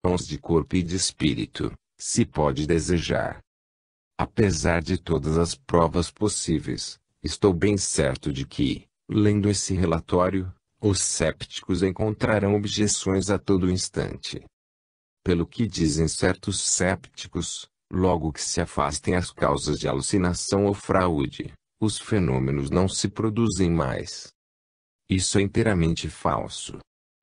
Sãos de corpo e de espírito, se pode desejar. Apesar de todas as provas possíveis, estou bem certo de que, lendo esse relatório, os cépticos encontrarão objeções a todo instante. Pelo que dizem certos cépticos, logo que se afastem as causas de alucinação ou fraude, os fenômenos não se produzem mais. Isso é inteiramente falso.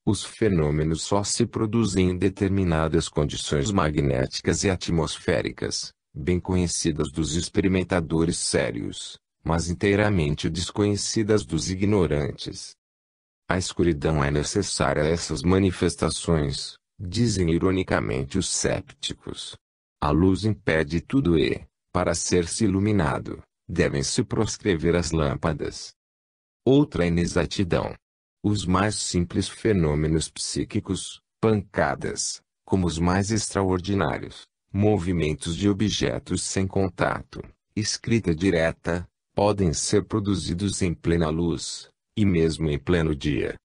Os fenômenos só se produzem em determinadas condições magnéticas e atmosféricas, bem conhecidas dos experimentadores sérios, mas inteiramente desconhecidas dos ignorantes. A escuridão é necessária a essas manifestações, dizem ironicamente os cépticos. A luz impede tudo e, para ser-se iluminado, devem-se proscrever as lâmpadas. Outra inexatidão. Os mais simples fenômenos psíquicos, pancadas, como os mais extraordinários, movimentos de objetos sem contato, escrita direta, podem ser produzidos em plena luz, e mesmo em pleno dia.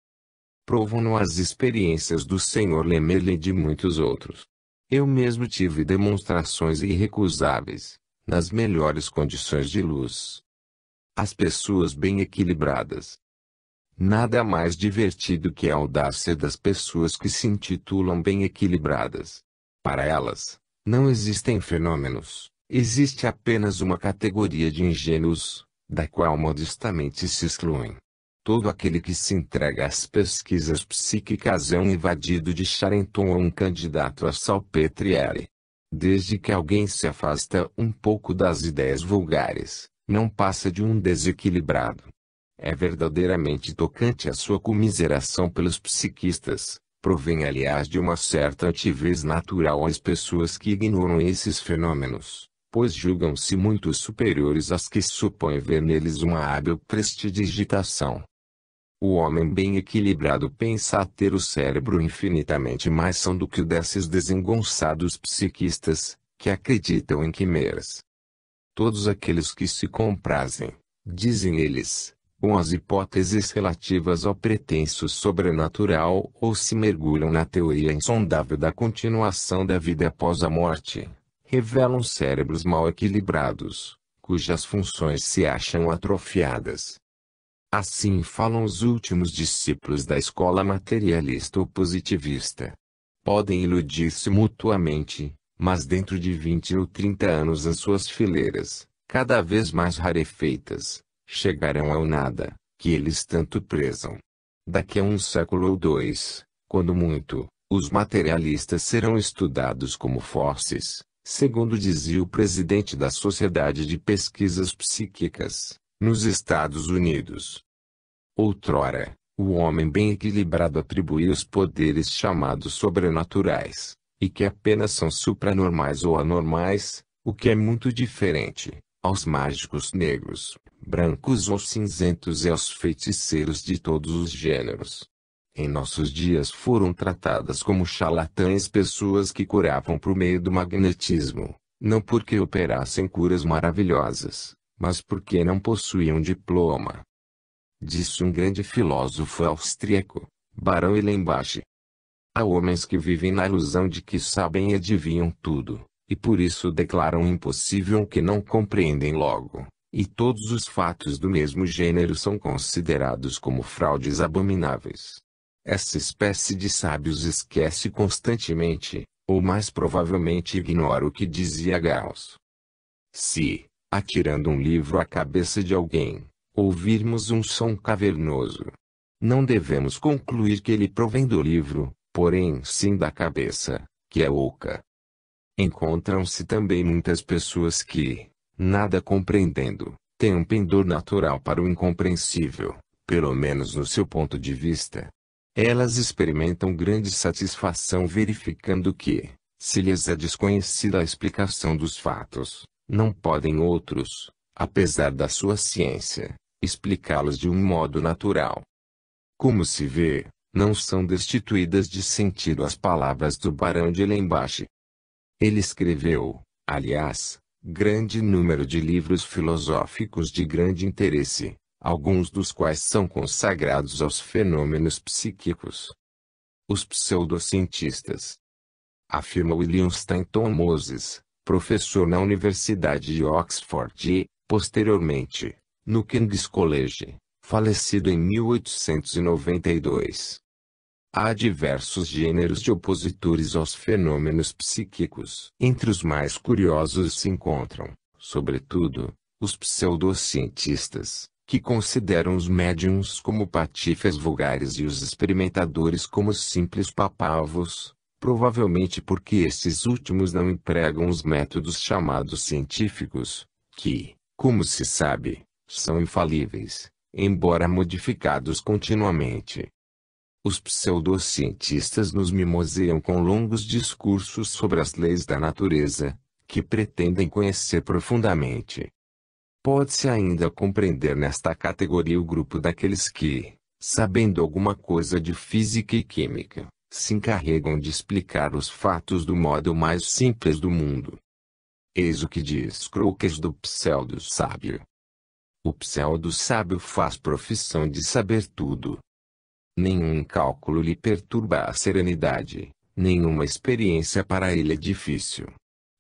Provam-no as experiências do Sr. Lemerle e de muitos outros. Eu mesmo tive demonstrações irrecusáveis, nas melhores condições de luz. As pessoas bem equilibradas. Nada mais divertido que a audácia das pessoas que se intitulam bem equilibradas. Para elas, não existem fenômenos, existe apenas uma categoria de ingênuos, da qual modestamente se excluem. Todo aquele que se entrega às pesquisas psíquicas é um invadido de Charenton ou um candidato a Salpêtrière. Desde que alguém se afasta um pouco das ideias vulgares, não passa de um desequilibrado. É verdadeiramente tocante a sua comiseração pelos psiquistas, provém aliás de uma certa altivez natural às pessoas que ignoram esses fenômenos, pois julgam-se muito superiores às que supõem ver neles uma hábil prestidigitação. O homem bem equilibrado pensa ter o cérebro infinitamente mais são do que o desses desengonçados psiquistas, que acreditam em quimeras. Todos aqueles que se comprazem, dizem eles, com as hipóteses relativas ao pretenso sobrenatural ou se mergulham na teoria insondável da continuação da vida após a morte, revelam cérebros mal equilibrados, cujas funções se acham atrofiadas. Assim falam os últimos discípulos da escola materialista ou positivista. Podem iludir-se mutuamente, mas dentro de 20 ou 30 anos as suas fileiras, cada vez mais rarefeitas, chegarão ao nada, que eles tanto prezam. Daqui a um século ou dois, quando muito, os materialistas serão estudados como fósseis, segundo dizia o presidente da Sociedade de Pesquisas Psíquicas, nos Estados Unidos. Outrora, o homem bem equilibrado atribuía os poderes chamados sobrenaturais, e que apenas são supranormais ou anormais, o que é muito diferente, aos mágicos negros, brancos ou cinzentos e aos feiticeiros de todos os gêneros. Em nossos dias foram tratadas como charlatães pessoas que curavam por meio do magnetismo, não porque operassem curas maravilhosas, mas porque não possuíam diploma. Disse um grande filósofo austríaco, Barão Ehrenbach. Há homens que vivem na ilusão de que sabem e adivinham tudo, e por isso declaram impossível o que não compreendem logo, e todos os fatos do mesmo gênero são considerados como fraudes abomináveis. Essa espécie de sábios esquece constantemente, ou mais provavelmente ignora o que dizia Gauss. Se, atirando um livro à cabeça de alguém, ouvirmos um som cavernoso, não devemos concluir que ele provém do livro, porém sim da cabeça, que é oca. Encontram-se também muitas pessoas que, nada compreendendo, têm um pendor natural para o incompreensível, pelo menos no seu ponto de vista. Elas experimentam grande satisfação verificando que, se lhes é desconhecida a explicação dos fatos, não podem outros, apesar da sua ciência, explicá-los de um modo natural. Como se vê, não são destituídas de sentido as palavras do Barão de Ehrenbach. Ele escreveu, aliás, grande número de livros filosóficos de grande interesse, alguns dos quais são consagrados aos fenômenos psíquicos. Os pseudocientistas. afirma William Stanton Moses, professor na Universidade de Oxford e, posteriormente, no King's College, falecido em 1892. Há diversos gêneros de opositores aos fenômenos psíquicos. Entre os mais curiosos se encontram, sobretudo, os pseudocientistas, que consideram os médiums como patifes vulgares e os experimentadores como simples papavos, provavelmente porque estes últimos não empregam os métodos chamados científicos, que, como se sabe, são infalíveis, embora modificados continuamente. Os pseudocientistas nos mimoseiam com longos discursos sobre as leis da natureza, que pretendem conhecer profundamente. Pode-se ainda compreender nesta categoria o grupo daqueles que, sabendo alguma coisa de física e química, se encarregam de explicar os fatos do modo mais simples do mundo. Eis o que diz Crookes do pseudo-sábio. O pseudo-sábio faz profissão de saber tudo. Nenhum cálculo lhe perturba a serenidade, nenhuma experiência para ele é difícil.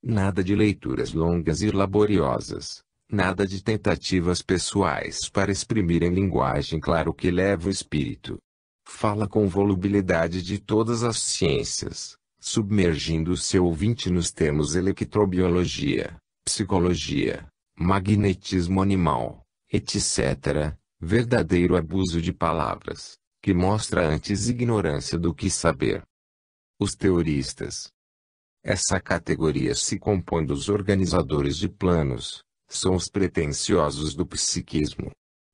Nada de leituras longas e laboriosas, nada de tentativas pessoais para exprimir em linguagem clara o que leva o espírito. Fala com volubilidade de todas as ciências, submergindo o seu ouvinte nos termos electrobiologia, psicologia, magnetismo animal, etc., verdadeiro abuso de palavras, que mostra antes ignorância do que saber. Os teoristas. Essa categoria se compõe dos organizadores de planos, são os pretensiosos do psiquismo.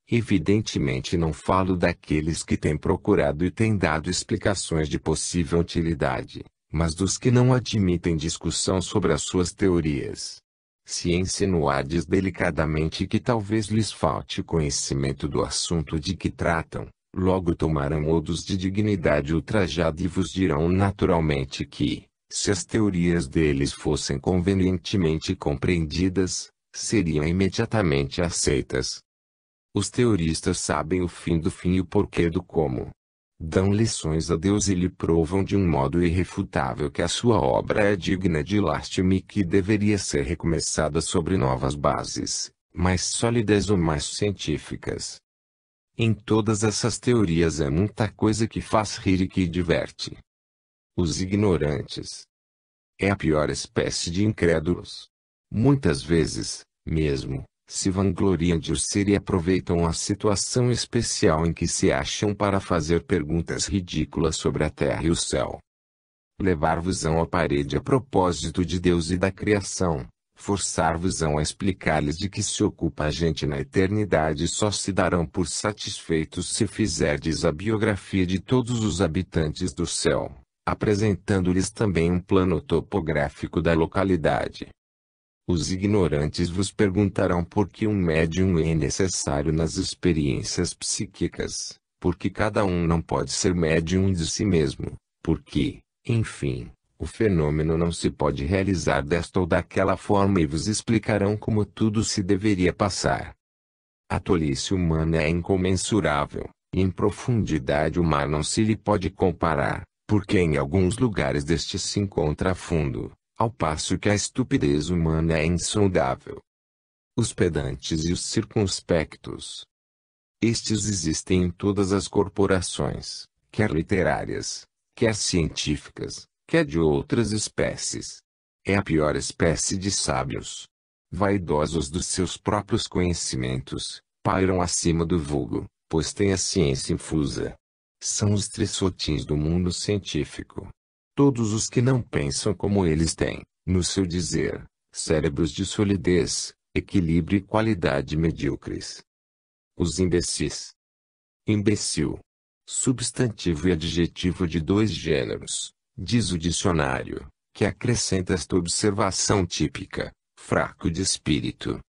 Evidentemente não falo daqueles que têm procurado e têm dado explicações de possível utilidade, mas dos que não admitem discussão sobre as suas teorias. Se insinuardes delicadamente que talvez lhes falte conhecimento do assunto de que tratam, logo tomarão modos de dignidade ultrajada e vos dirão naturalmente que, se as teorias deles fossem convenientemente compreendidas, seriam imediatamente aceitas. Os teoristas sabem o fim do fim e o porquê do como. Dão lições a Deus e lhe provam de um modo irrefutável que a sua obra é digna de lástima e que deveria ser recomeçada sobre novas bases, mais sólidas ou mais científicas. Em todas essas teorias há muita coisa que faz rir e que diverte. Os ignorantes. É a pior espécie de incrédulos. Muitas vezes, mesmo, se vangloriam de o ser e aproveitam a situação especial em que se acham para fazer perguntas ridículas sobre a terra e o céu. Levar-vos-ão à parede a propósito de Deus e da criação, forçar-vos-ão a explicar-lhes de que se ocupa a gente na eternidade e só se darão por satisfeitos se fizerdes a biografia de todos os habitantes do céu, apresentando-lhes também um plano topográfico da localidade. Os ignorantes vos perguntarão por que um médium é necessário nas experiências psíquicas, porque cada um não pode ser médium de si mesmo, porque, enfim, o fenômeno não se pode realizar desta ou daquela forma e vos explicarão como tudo se deveria passar. A tolice humana é incomensurável, e em profundidade o mar não se lhe pode comparar, porque em alguns lugares deste se encontra fundo, ao passo que a estupidez humana é insondável. Os pedantes e os circunspectos. Estes existem em todas as corporações, quer literárias, quer científicas, quer de outras espécies. É a pior espécie de sábios. Vaidosos dos seus próprios conhecimentos, pairam acima do vulgo, pois têm a ciência infusa. São os trissotins do mundo científico. Todos os que não pensam como eles têm, no seu dizer, cérebros de solidez, equilíbrio e qualidade medíocres. Os imbecis. Imbecil. Substantivo e adjetivo de dois gêneros, diz o dicionário, que acrescenta esta observação típica: fraco de espírito.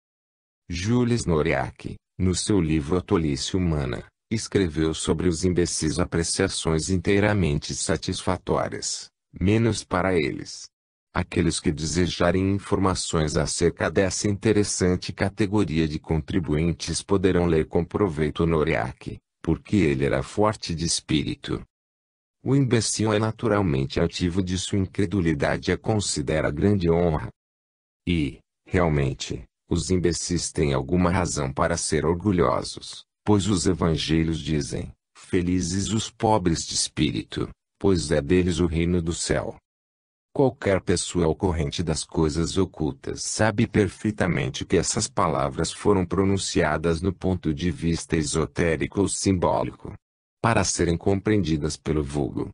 Jules Noriac, no seu livro A Tolice Humana, escreveu sobre os imbecis apreciações inteiramente satisfatórias, menos para eles. Aqueles que desejarem informações acerca dessa interessante categoria de contribuintes poderão ler com proveito Noriac, porque ele era forte de espírito. O imbecil é naturalmente altivo de sua incredulidade e a considera grande honra. E, realmente, os imbecis têm alguma razão para ser orgulhosos, pois os evangelhos dizem: felizes os pobres de espírito, pois é deles o reino do céu. Qualquer pessoa ao corrente das coisas ocultas sabe perfeitamente que essas palavras foram pronunciadas no ponto de vista esotérico ou simbólico, para serem compreendidas pelo vulgo.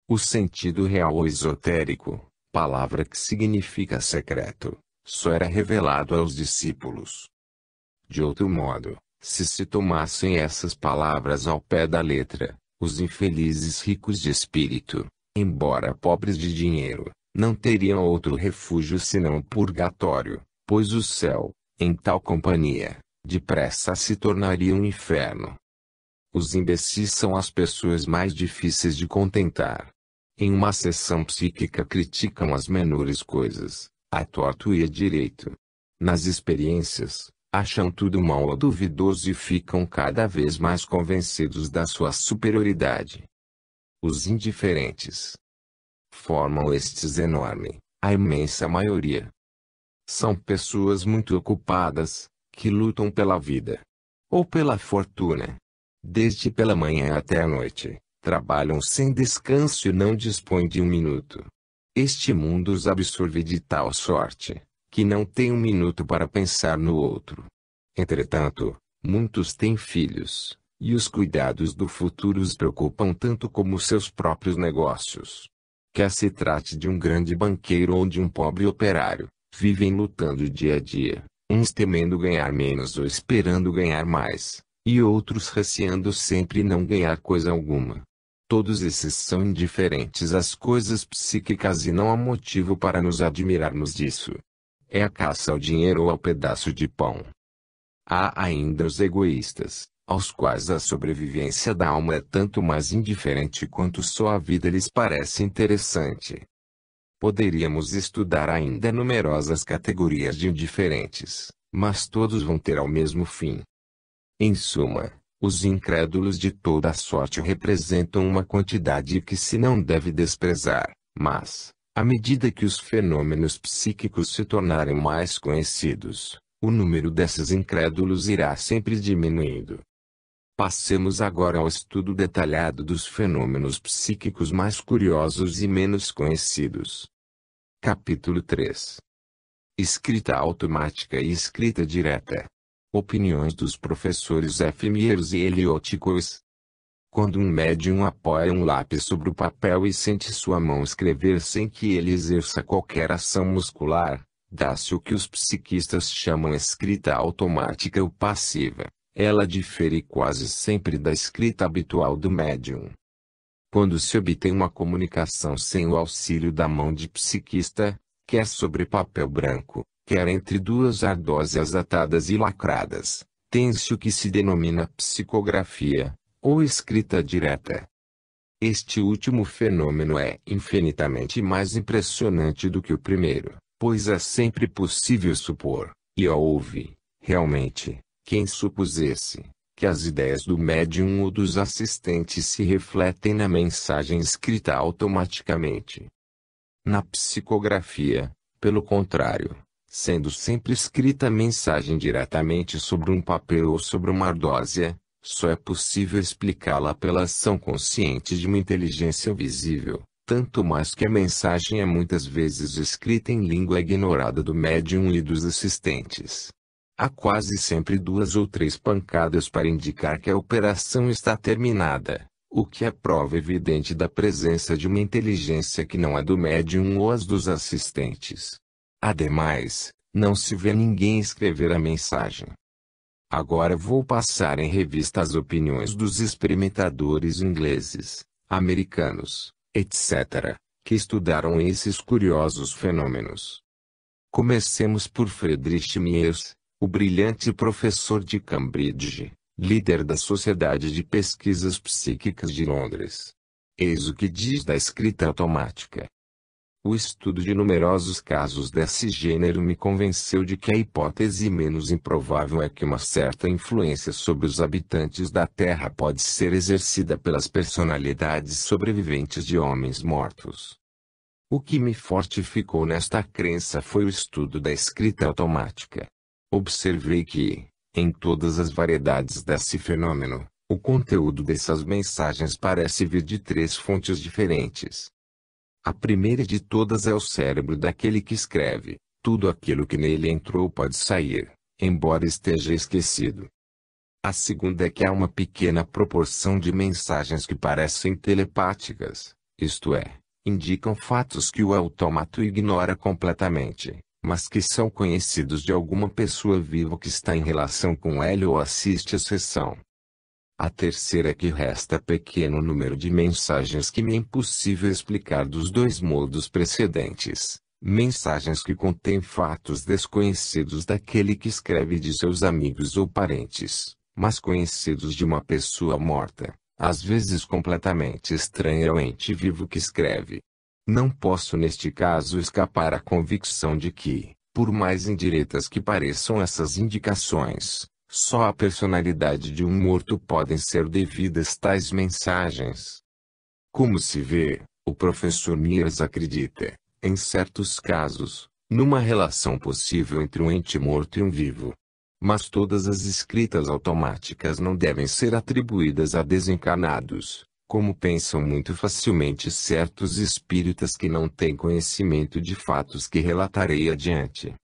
O sentido real ou esotérico, palavra que significa secreto, só era revelado aos discípulos. De outro modo, se tomassem essas palavras ao pé da letra, os infelizes ricos de espírito, embora pobres de dinheiro, não teriam outro refúgio senão o purgatório, pois o céu, em tal companhia, depressa se tornaria um inferno. Os imbecis são as pessoas mais difíceis de contentar. Em uma sessão psíquica criticam as menores coisas, a torto e a direito. Nas experiências, acham tudo mal ou duvidoso e ficam cada vez mais convencidos da sua superioridade. Os indiferentes formam estes enorme, a imensa maioria. São pessoas muito ocupadas, que lutam pela vida. Ou pela fortuna. Desde pela manhã até a noite, trabalham sem descanso e não dispõem de um minuto. Este mundo os absorve de tal sorte, que não tem um minuto para pensar no outro. Entretanto, muitos têm filhos, e os cuidados do futuro os preocupam tanto como seus próprios negócios. Quer se trate de um grande banqueiro ou de um pobre operário, vivem lutando dia a dia, uns temendo ganhar menos ou esperando ganhar mais, e outros receando sempre não ganhar coisa alguma. Todos esses são indiferentes às coisas psíquicas e não há motivo para nos admirarmos disso. É a caça ao dinheiro ou ao pedaço de pão. Há ainda os egoístas, aos quais a sobrevivência da alma é tanto mais indiferente quanto só a vida lhes parece interessante. Poderíamos estudar ainda numerosas categorias de indiferentes, mas todos vão ter ao mesmo fim. Em suma, os incrédulos de toda sorte representam uma quantidade que se não deve desprezar, mas, à medida que os fenômenos psíquicos se tornarem mais conhecidos, o número desses incrédulos irá sempre diminuindo. Passemos agora ao estudo detalhado dos fenômenos psíquicos mais curiosos e menos conhecidos. Capítulo 3. Escrita automática e escrita direta. Opiniões dos professores F. Mears e Eliot Coase. Quando um médium apoia um lápis sobre o papel e sente sua mão escrever sem que ele exerça qualquer ação muscular, dá-se o que os psiquistas chamam escrita automática ou passiva. Ela difere quase sempre da escrita habitual do médium. Quando se obtém uma comunicação sem o auxílio da mão de psiquista, quer sobre papel branco, quer entre duas ardósias atadas e lacradas, tem-se o que se denomina psicografia, ou escrita direta. Este último fenômeno é infinitamente mais impressionante do que o primeiro, pois é sempre possível supor, e houve, realmente, quem supusesse, que as ideias do médium ou dos assistentes se refletem na mensagem escrita automaticamente. Na psicografia, pelo contrário, sendo sempre escrita a mensagem diretamente sobre um papel ou sobre uma ardósia, só é possível explicá-la pela ação consciente de uma inteligência visível, tanto mais que a mensagem é muitas vezes escrita em língua ignorada do médium e dos assistentes. Há quase sempre 2 ou 3 pancadas para indicar que a operação está terminada, o que é prova evidente da presença de uma inteligência que não é do médium ou as dos assistentes. Ademais, não se vê ninguém escrever a mensagem. Agora vou passar em revista as opiniões dos experimentadores ingleses, americanos, etc., que estudaram esses curiosos fenômenos. Comecemos por Friedrich Mears, o brilhante professor de Cambridge, líder da Sociedade de Pesquisas Psíquicas de Londres. Eis o que diz da escrita automática. O estudo de numerosos casos desse gênero me convenceu de que a hipótese menos improvável é que uma certa influência sobre os habitantes da Terra pode ser exercida pelas personalidades sobreviventes de homens mortos. O que me fortificou nesta crença foi o estudo da escrita automática. Observei que, em todas as variedades desse fenômeno, o conteúdo dessas mensagens parece vir de três fontes diferentes. A primeira de todas é o cérebro daquele que escreve. Tudo aquilo que nele entrou pode sair, embora esteja esquecido. A segunda é que há uma pequena proporção de mensagens que parecem telepáticas, isto é, indicam fatos que o autômato ignora completamente, mas que são conhecidos de alguma pessoa viva que está em relação com ele ou assiste a sessão. A terceira é que resta pequeno número de mensagens que me é impossível explicar dos dois modos precedentes. Mensagens que contêm fatos desconhecidos daquele que escreve de seus amigos ou parentes, mas conhecidos de uma pessoa morta, às vezes completamente estranha ao ente vivo que escreve. Não posso neste caso escapar à convicção de que, por mais indiretas que pareçam essas indicações, só à personalidade de um morto podem ser devidas tais mensagens. Como se vê, o professor Mears acredita, em certos casos, numa relação possível entre um ente morto e um vivo. Mas todas as escritas automáticas não devem ser atribuídas a desencarnados, como pensam muito facilmente certos espíritas que não têm conhecimento de fatos que relatarei adiante.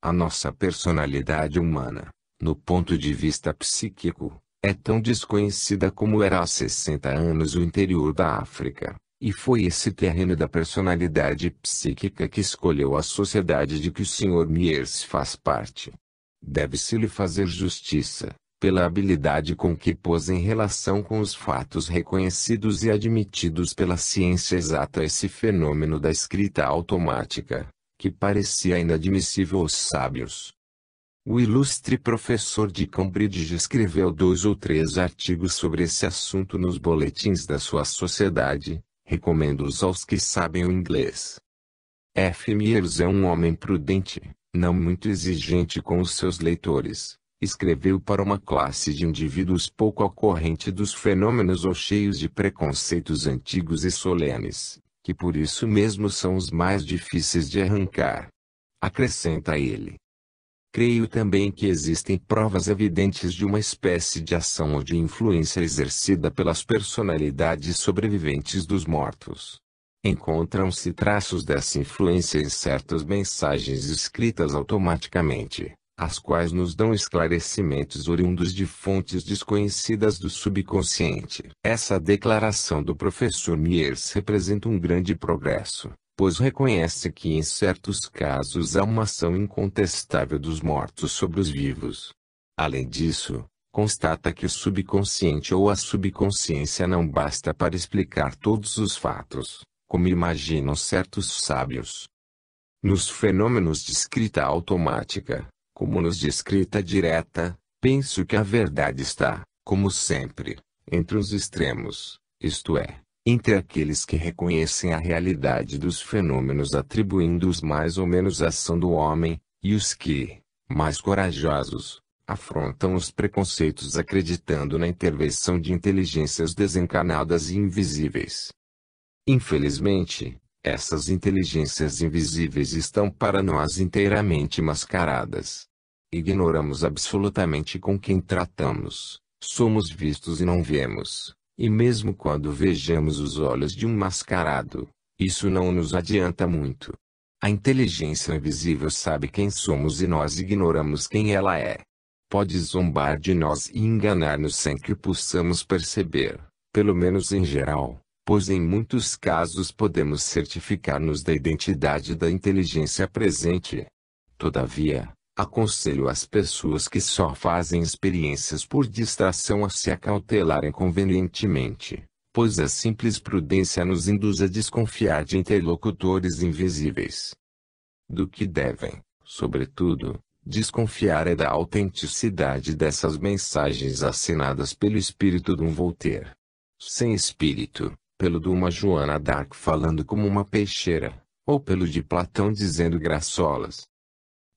A nossa personalidade humana, no ponto de vista psíquico, é tão desconhecida como era há 60 anos o interior da África, e foi esse terreno da personalidade psíquica que escolheu a sociedade de que o Sr. Mears faz parte. Deve-se-lhe fazer justiça, pela habilidade com que pôs em relação com os fatos reconhecidos e admitidos pela ciência exata esse fenômeno da escrita automática, que parecia inadmissível aos sábios. O ilustre professor de Cambridge escreveu 2 ou 3 artigos sobre esse assunto nos boletins da sua sociedade, recomendo-os aos que sabem o inglês. F. Mears é um homem prudente, não muito exigente com os seus leitores. Escreveu para uma classe de indivíduos pouco ao corrente dos fenômenos ou cheios de preconceitos antigos e solenes, que por isso mesmo são os mais difíceis de arrancar. Acrescenta ele. Creio também que existem provas evidentes de uma espécie de ação ou de influência exercida pelas personalidades sobreviventes dos mortos. Encontram-se traços dessa influência em certas mensagens escritas automaticamente, as quais nos dão esclarecimentos oriundos de fontes desconhecidas do subconsciente. Essa declaração do professor Mears representa um grande progresso, pois reconhece que em certos casos há uma ação incontestável dos mortos sobre os vivos. Além disso, constata que o subconsciente ou a subconsciência não basta para explicar todos os fatos, como imaginam certos sábios. Nos fenômenos de escrita automática, como nos de escrita direta, penso que a verdade está, como sempre, entre os extremos, isto é, entre aqueles que reconhecem a realidade dos fenômenos atribuindo-os mais ou menos à ação do homem, e os que, mais corajosos, afrontam os preconceitos acreditando na intervenção de inteligências desencarnadas e invisíveis. Infelizmente, essas inteligências invisíveis estão para nós inteiramente mascaradas. Ignoramos absolutamente com quem tratamos, somos vistos e não vemos. E mesmo quando vejamos os olhos de um mascarado, isso não nos adianta muito. A inteligência invisível sabe quem somos e nós ignoramos quem ela é. Pode zombar de nós e enganar-nos sem que possamos perceber, pelo menos em geral, pois em muitos casos podemos certificar-nos da identidade da inteligência presente. Todavia, aconselho as pessoas que só fazem experiências por distração a se acautelarem convenientemente, pois a simples prudência nos induz a desconfiar de interlocutores invisíveis. Do que devem, sobretudo, desconfiar é da autenticidade dessas mensagens assinadas pelo espírito de um Voltaire. Sem espírito, pelo de uma Joana d'Arc falando como uma peixeira, ou pelo de Platão dizendo graçolas.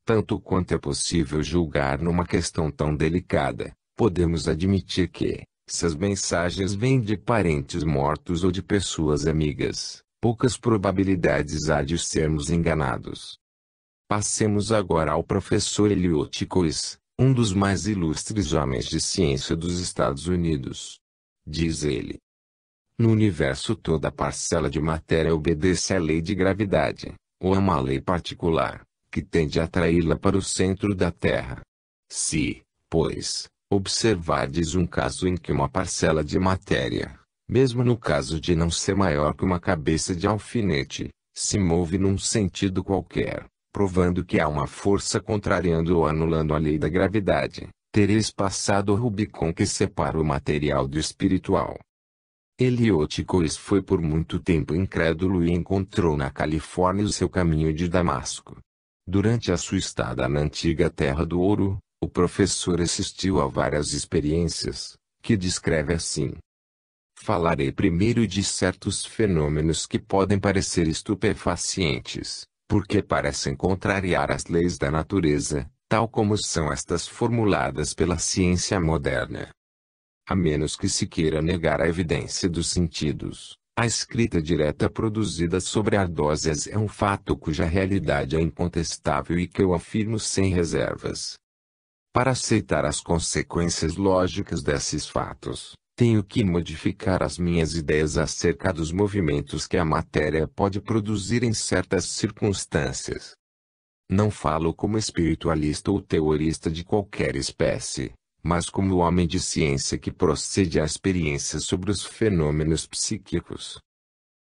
Tanto quanto é possível julgar numa questão tão delicada, podemos admitir que, se as mensagens vêm de parentes mortos ou de pessoas amigas, poucas probabilidades há de sermos enganados. Passemos agora ao professor Eliot Coase, um dos mais ilustres homens de ciência dos Estados Unidos. Diz ele: no universo toda parcela de matéria obedece à lei de gravidade, ou a uma lei particular, que tende a atraí-la para o centro da Terra. Se, pois, observardes um caso em que uma parcela de matéria, mesmo no caso de não ser maior que uma cabeça de alfinete, se move num sentido qualquer, provando que há uma força contrariando ou anulando a lei da gravidade, tereis passado o Rubicon que separa o material do espiritual. Eliot Coase foi por muito tempo incrédulo e encontrou na Califórnia o seu caminho de Damasco. Durante a sua estada na antiga Terra do Ouro, o professor assistiu a várias experiências, que descreve assim: falarei primeiro de certos fenômenos que podem parecer estupefacientes, porque parecem contrariar as leis da natureza, tal como são estas formuladas pela ciência moderna. A menos que se queira negar a evidência dos sentidos, a escrita direta produzida sobre ardósias é um fato cuja realidade é incontestável e que eu afirmo sem reservas. Para aceitar as consequências lógicas desses fatos, tenho que modificar as minhas ideias acerca dos movimentos que a matéria pode produzir em certas circunstâncias. Não falo como espiritualista ou teorista de qualquer espécie, mas como homem de ciência que procede à experiência sobre os fenômenos psíquicos.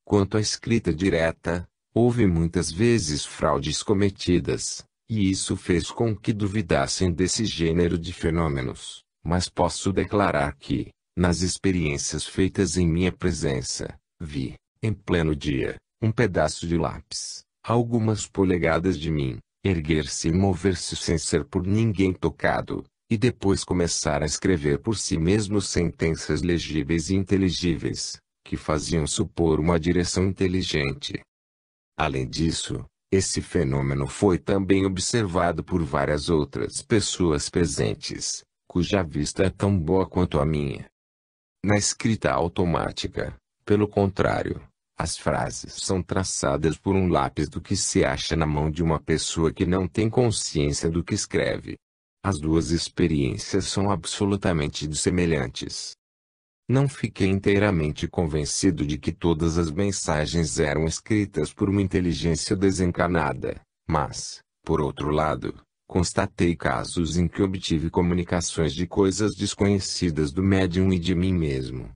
Quanto à escrita direta, houve muitas vezes fraudes cometidas, e isso fez com que duvidassem desse gênero de fenômenos, mas posso declarar que, nas experiências feitas em minha presença, vi, em pleno dia, um pedaço de lápis, algumas polegadas de mim, erguer-se e mover-se sem ser por ninguém tocado, e depois começar a escrever por si mesmo sentenças legíveis e inteligíveis, que faziam supor uma direção inteligente. Além disso, esse fenômeno foi também observado por várias outras pessoas presentes, cuja vista é tão boa quanto a minha. Na escrita automática, pelo contrário, as frases são traçadas por um lápis do que se acha na mão de uma pessoa que não tem consciência do que escreve. As duas experiências são absolutamente semelhantes. Não fiquei inteiramente convencido de que todas as mensagens eram escritas por uma inteligência desencarnada, mas, por outro lado, constatei casos em que obtive comunicações de coisas desconhecidas do médium e de mim mesmo.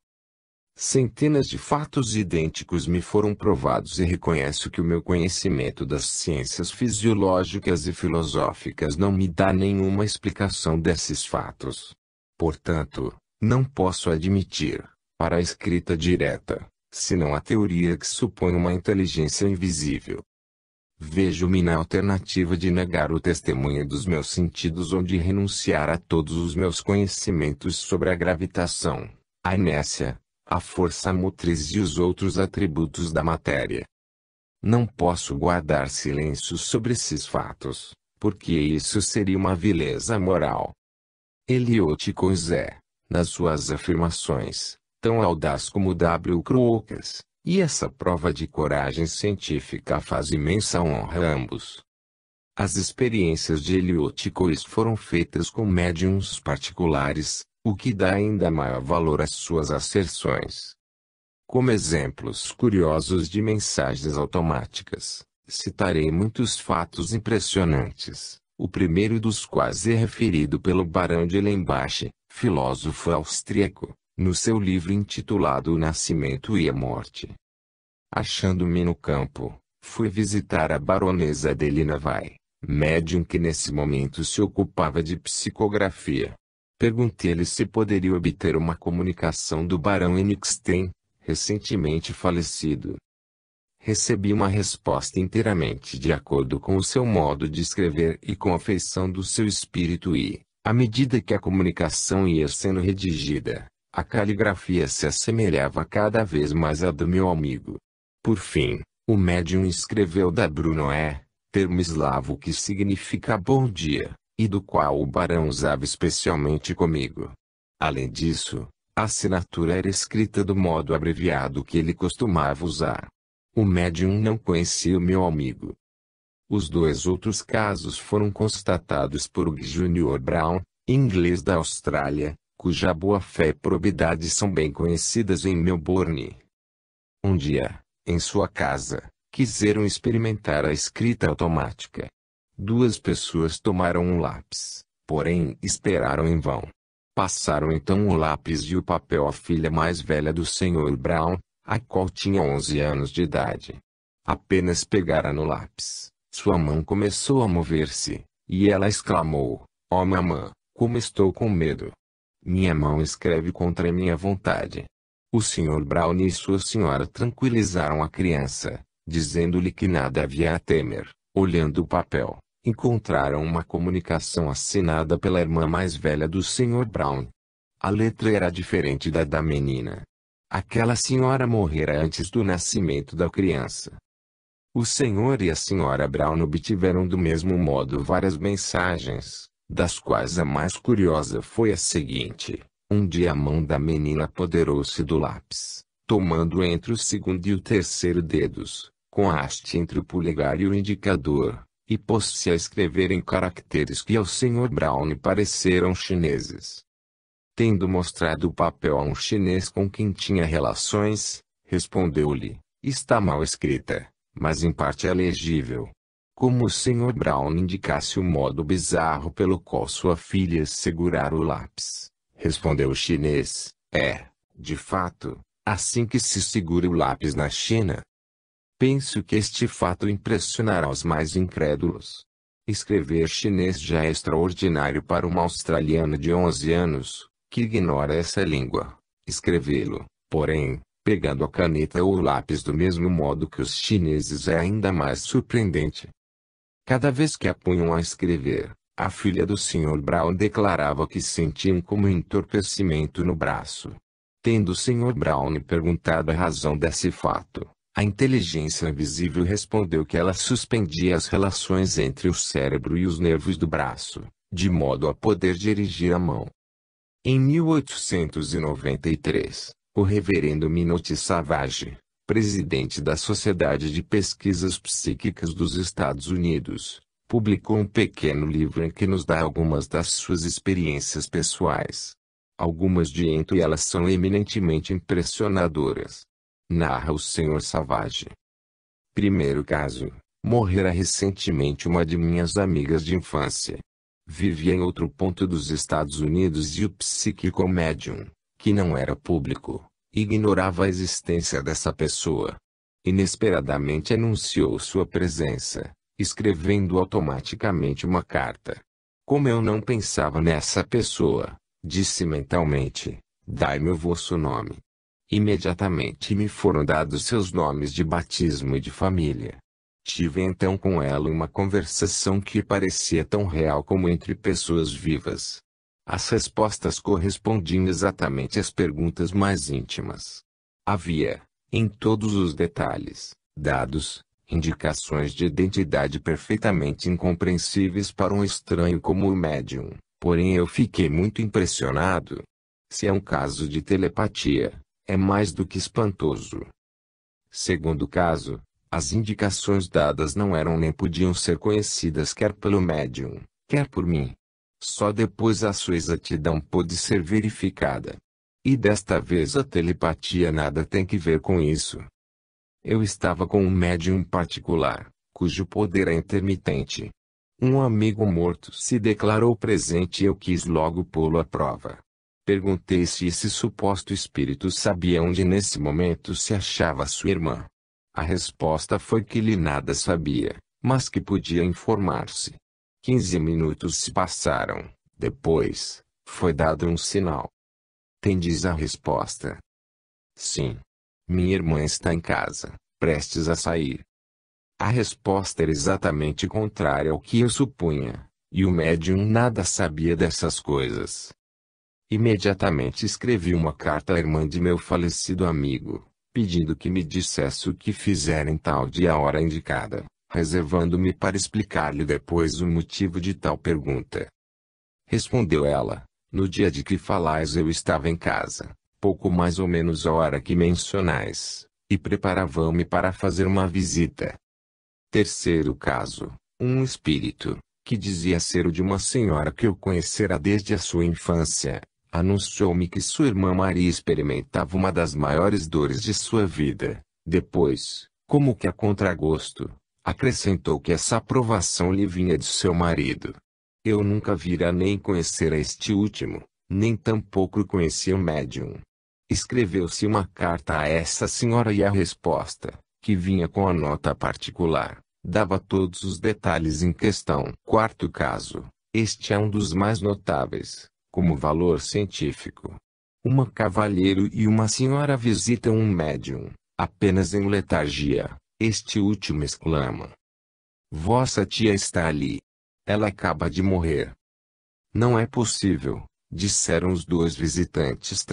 Centenas de fatos idênticos me foram provados e reconheço que o meu conhecimento das ciências fisiológicas e filosóficas não me dá nenhuma explicação desses fatos. Portanto, não posso admitir, para a escrita direta, senão a teoria que supõe uma inteligência invisível. Vejo-me na alternativa de negar o testemunho dos meus sentidos ou de renunciar a todos os meus conhecimentos sobre a gravitação, a inércia, a força motriz e os outros atributos da matéria. Não posso guardar silêncio sobre esses fatos, porque isso seria uma vileza moral. Eliot Coase, nas suas afirmações, tão audaz como W. Crookes, e essa prova de coragem científica faz imensa honra a ambos. As experiências de Eliot Coase foram feitas com médiuns particulares, o que dá ainda maior valor às suas asserções. Como exemplos curiosos de mensagens automáticas, citarei muitos fatos impressionantes, o primeiro dos quais é referido pelo Barão de Leimbach, filósofo austríaco, no seu livro intitulado O Nascimento e a Morte. Achando-me no campo, fui visitar a baronesa de Linavaille, médium que nesse momento se ocupava de psicografia. Perguntei-lhe se poderia obter uma comunicação do barão Einstein, recentemente falecido. Recebi uma resposta inteiramente de acordo com o seu modo de escrever e com a feição do seu espírito e, à medida que a comunicação ia sendo redigida, a caligrafia se assemelhava cada vez mais à do meu amigo. Por fim, O médium escreveu da Brunoé, termo eslavo que significa bom dia, e do qual o barão usava especialmente comigo. Além disso, a assinatura era escrita do modo abreviado que ele costumava usar. O médium não conhecia o meu amigo. Os dois outros casos foram constatados por Hugh Jr. Brown, inglês da Austrália, cuja boa-fé e probidade são bem conhecidas em Melbourne. Um dia, em sua casa, quiseram experimentar a escrita automática. Duas pessoas tomaram um lápis, porém esperaram em vão. Passaram então o lápis e o papel à filha mais velha do Sr. Brown, a qual tinha 11 anos de idade. Apenas pegara no lápis, sua mão começou a mover-se, e ela exclamou: "Oh mamã, como estou com medo! Minha mão escreve contra minha vontade." O Sr. Brown e sua senhora tranquilizaram a criança, dizendo-lhe que nada havia a temer. Olhando o papel, encontraram uma comunicação assinada pela irmã mais velha do Sr. Brown. A letra era diferente da menina. Aquela senhora morrera antes do nascimento da criança. O senhor e a senhora Brown obtiveram do mesmo modo várias mensagens, das quais a mais curiosa foi a seguinte: um dia a mão da menina apoderou-se do lápis, tomando entre o segundo e o terceiro dedos, com a haste entre o polegar e o indicador, e pôs-se a escrever em caracteres que ao Sr. Brown pareceram chineses. Tendo mostrado o papel a um chinês com quem tinha relações, respondeu-lhe: "Está mal escrita, mas em parte é legível." Como o Sr. Brown indicasse o modo bizarro pelo qual sua filha segurara o lápis, respondeu o chinês: "É, de fato, assim que se segura o lápis na China." Penso que este fato impressionará os mais incrédulos. Escrever chinês já é extraordinário para uma australiana de 11 anos, que ignora essa língua. Escrevê-lo, porém, pegando a caneta ou o lápis do mesmo modo que os chineses é ainda mais surpreendente. Cada vez que a punham a escrever, a filha do Sr. Brown declarava que sentiam como entorpecimento no braço. Tendo o Sr. Brown perguntado a razão desse fato, a inteligência invisível respondeu que ela suspendia as relações entre o cérebro e os nervos do braço, de modo a poder dirigir a mão. Em 1893, o reverendo Minotti Savage, presidente da Sociedade de Pesquisas Psíquicas dos Estados Unidos, publicou um pequeno livro em que nos dá algumas das suas experiências pessoais. Algumas de entre elas são eminentemente impressionadoras. Narra o Sr. Savage. Primeiro caso: morrera recentemente uma de minhas amigas de infância. Vivia em outro ponto dos Estados Unidos e o psíquico médium, que não era público, ignorava a existência dessa pessoa. Inesperadamente anunciou sua presença, escrevendo automaticamente uma carta. Como eu não pensava nessa pessoa, disse mentalmente: "Dai-me o vosso nome." Imediatamente me foram dados seus nomes de batismo e de família. Tive então com ela uma conversação que parecia tão real como entre pessoas vivas. As respostas correspondiam exatamente às perguntas mais íntimas. Havia, em todos os detalhes, dados, indicações de identidade perfeitamente incompreensíveis para um estranho como o médium, porém eu fiquei muito impressionado. Se é um caso de telepatia, é mais do que espantoso. Segundo caso, as indicações dadas não eram nem podiam ser conhecidas quer pelo médium, quer por mim. Só depois a sua exatidão pôde ser verificada. E desta vez a telepatia nada tem que ver com isso. Eu estava com um médium particular, cujo poder é intermitente. Um amigo morto se declarou presente e eu quis logo pô-lo à prova. Perguntei se esse suposto espírito sabia onde nesse momento se achava sua irmã. A resposta foi que ele nada sabia, mas que podia informar-se. 15 minutos se passaram, depois, foi dado um sinal. Tendes a resposta? Sim. Minha irmã está em casa, prestes a sair. A resposta era exatamente contrária ao que eu supunha, e o médium nada sabia dessas coisas. Imediatamente escrevi uma carta à irmã de meu falecido amigo, pedindo que me dissesse o que fizera em tal dia a hora indicada, reservando-me para explicar-lhe depois o motivo de tal pergunta. Respondeu ela: no dia de que falais eu estava em casa, pouco mais ou menos a hora que mencionais, e preparava-me para fazer uma visita. Terceiro caso, um espírito, que dizia ser o de uma senhora que eu conhecera desde a sua infância, anunciou-me que sua irmã Maria experimentava uma das maiores dores de sua vida. Depois, como que a contragosto, acrescentou que essa aprovação lhe vinha de seu marido. Eu nunca vira nem conhecera este último, nem tampouco conhecia o médium. Escreveu-se uma carta a essa senhora e a resposta, que vinha com a nota particular, dava todos os detalhes em questão. Quarto caso, este é um dos mais notáveis, como valor científico. Uma cavalheiro e uma senhora visitam um médium, apenas em letargia. Este último exclama: vossa tia está ali. Ela acaba de morrer. Não é possível, disseram os dois visitantes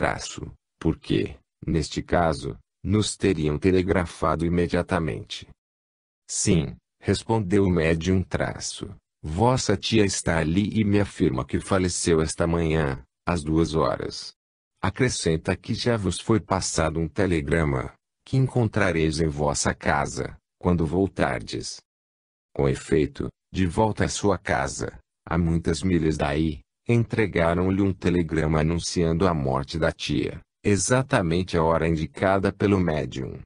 porque, neste caso, nos teriam telegrafado imediatamente. Sim, respondeu o médium vossa tia está ali e me afirma que faleceu esta manhã, às 2 horas. Acrescenta que já vos foi passado um telegrama, que encontrareis em vossa casa, quando voltardes. Com efeito, de volta à sua casa, a muitas milhas daí, entregaram-lhe um telegrama anunciando a morte da tia, exatamente a hora indicada pelo médium.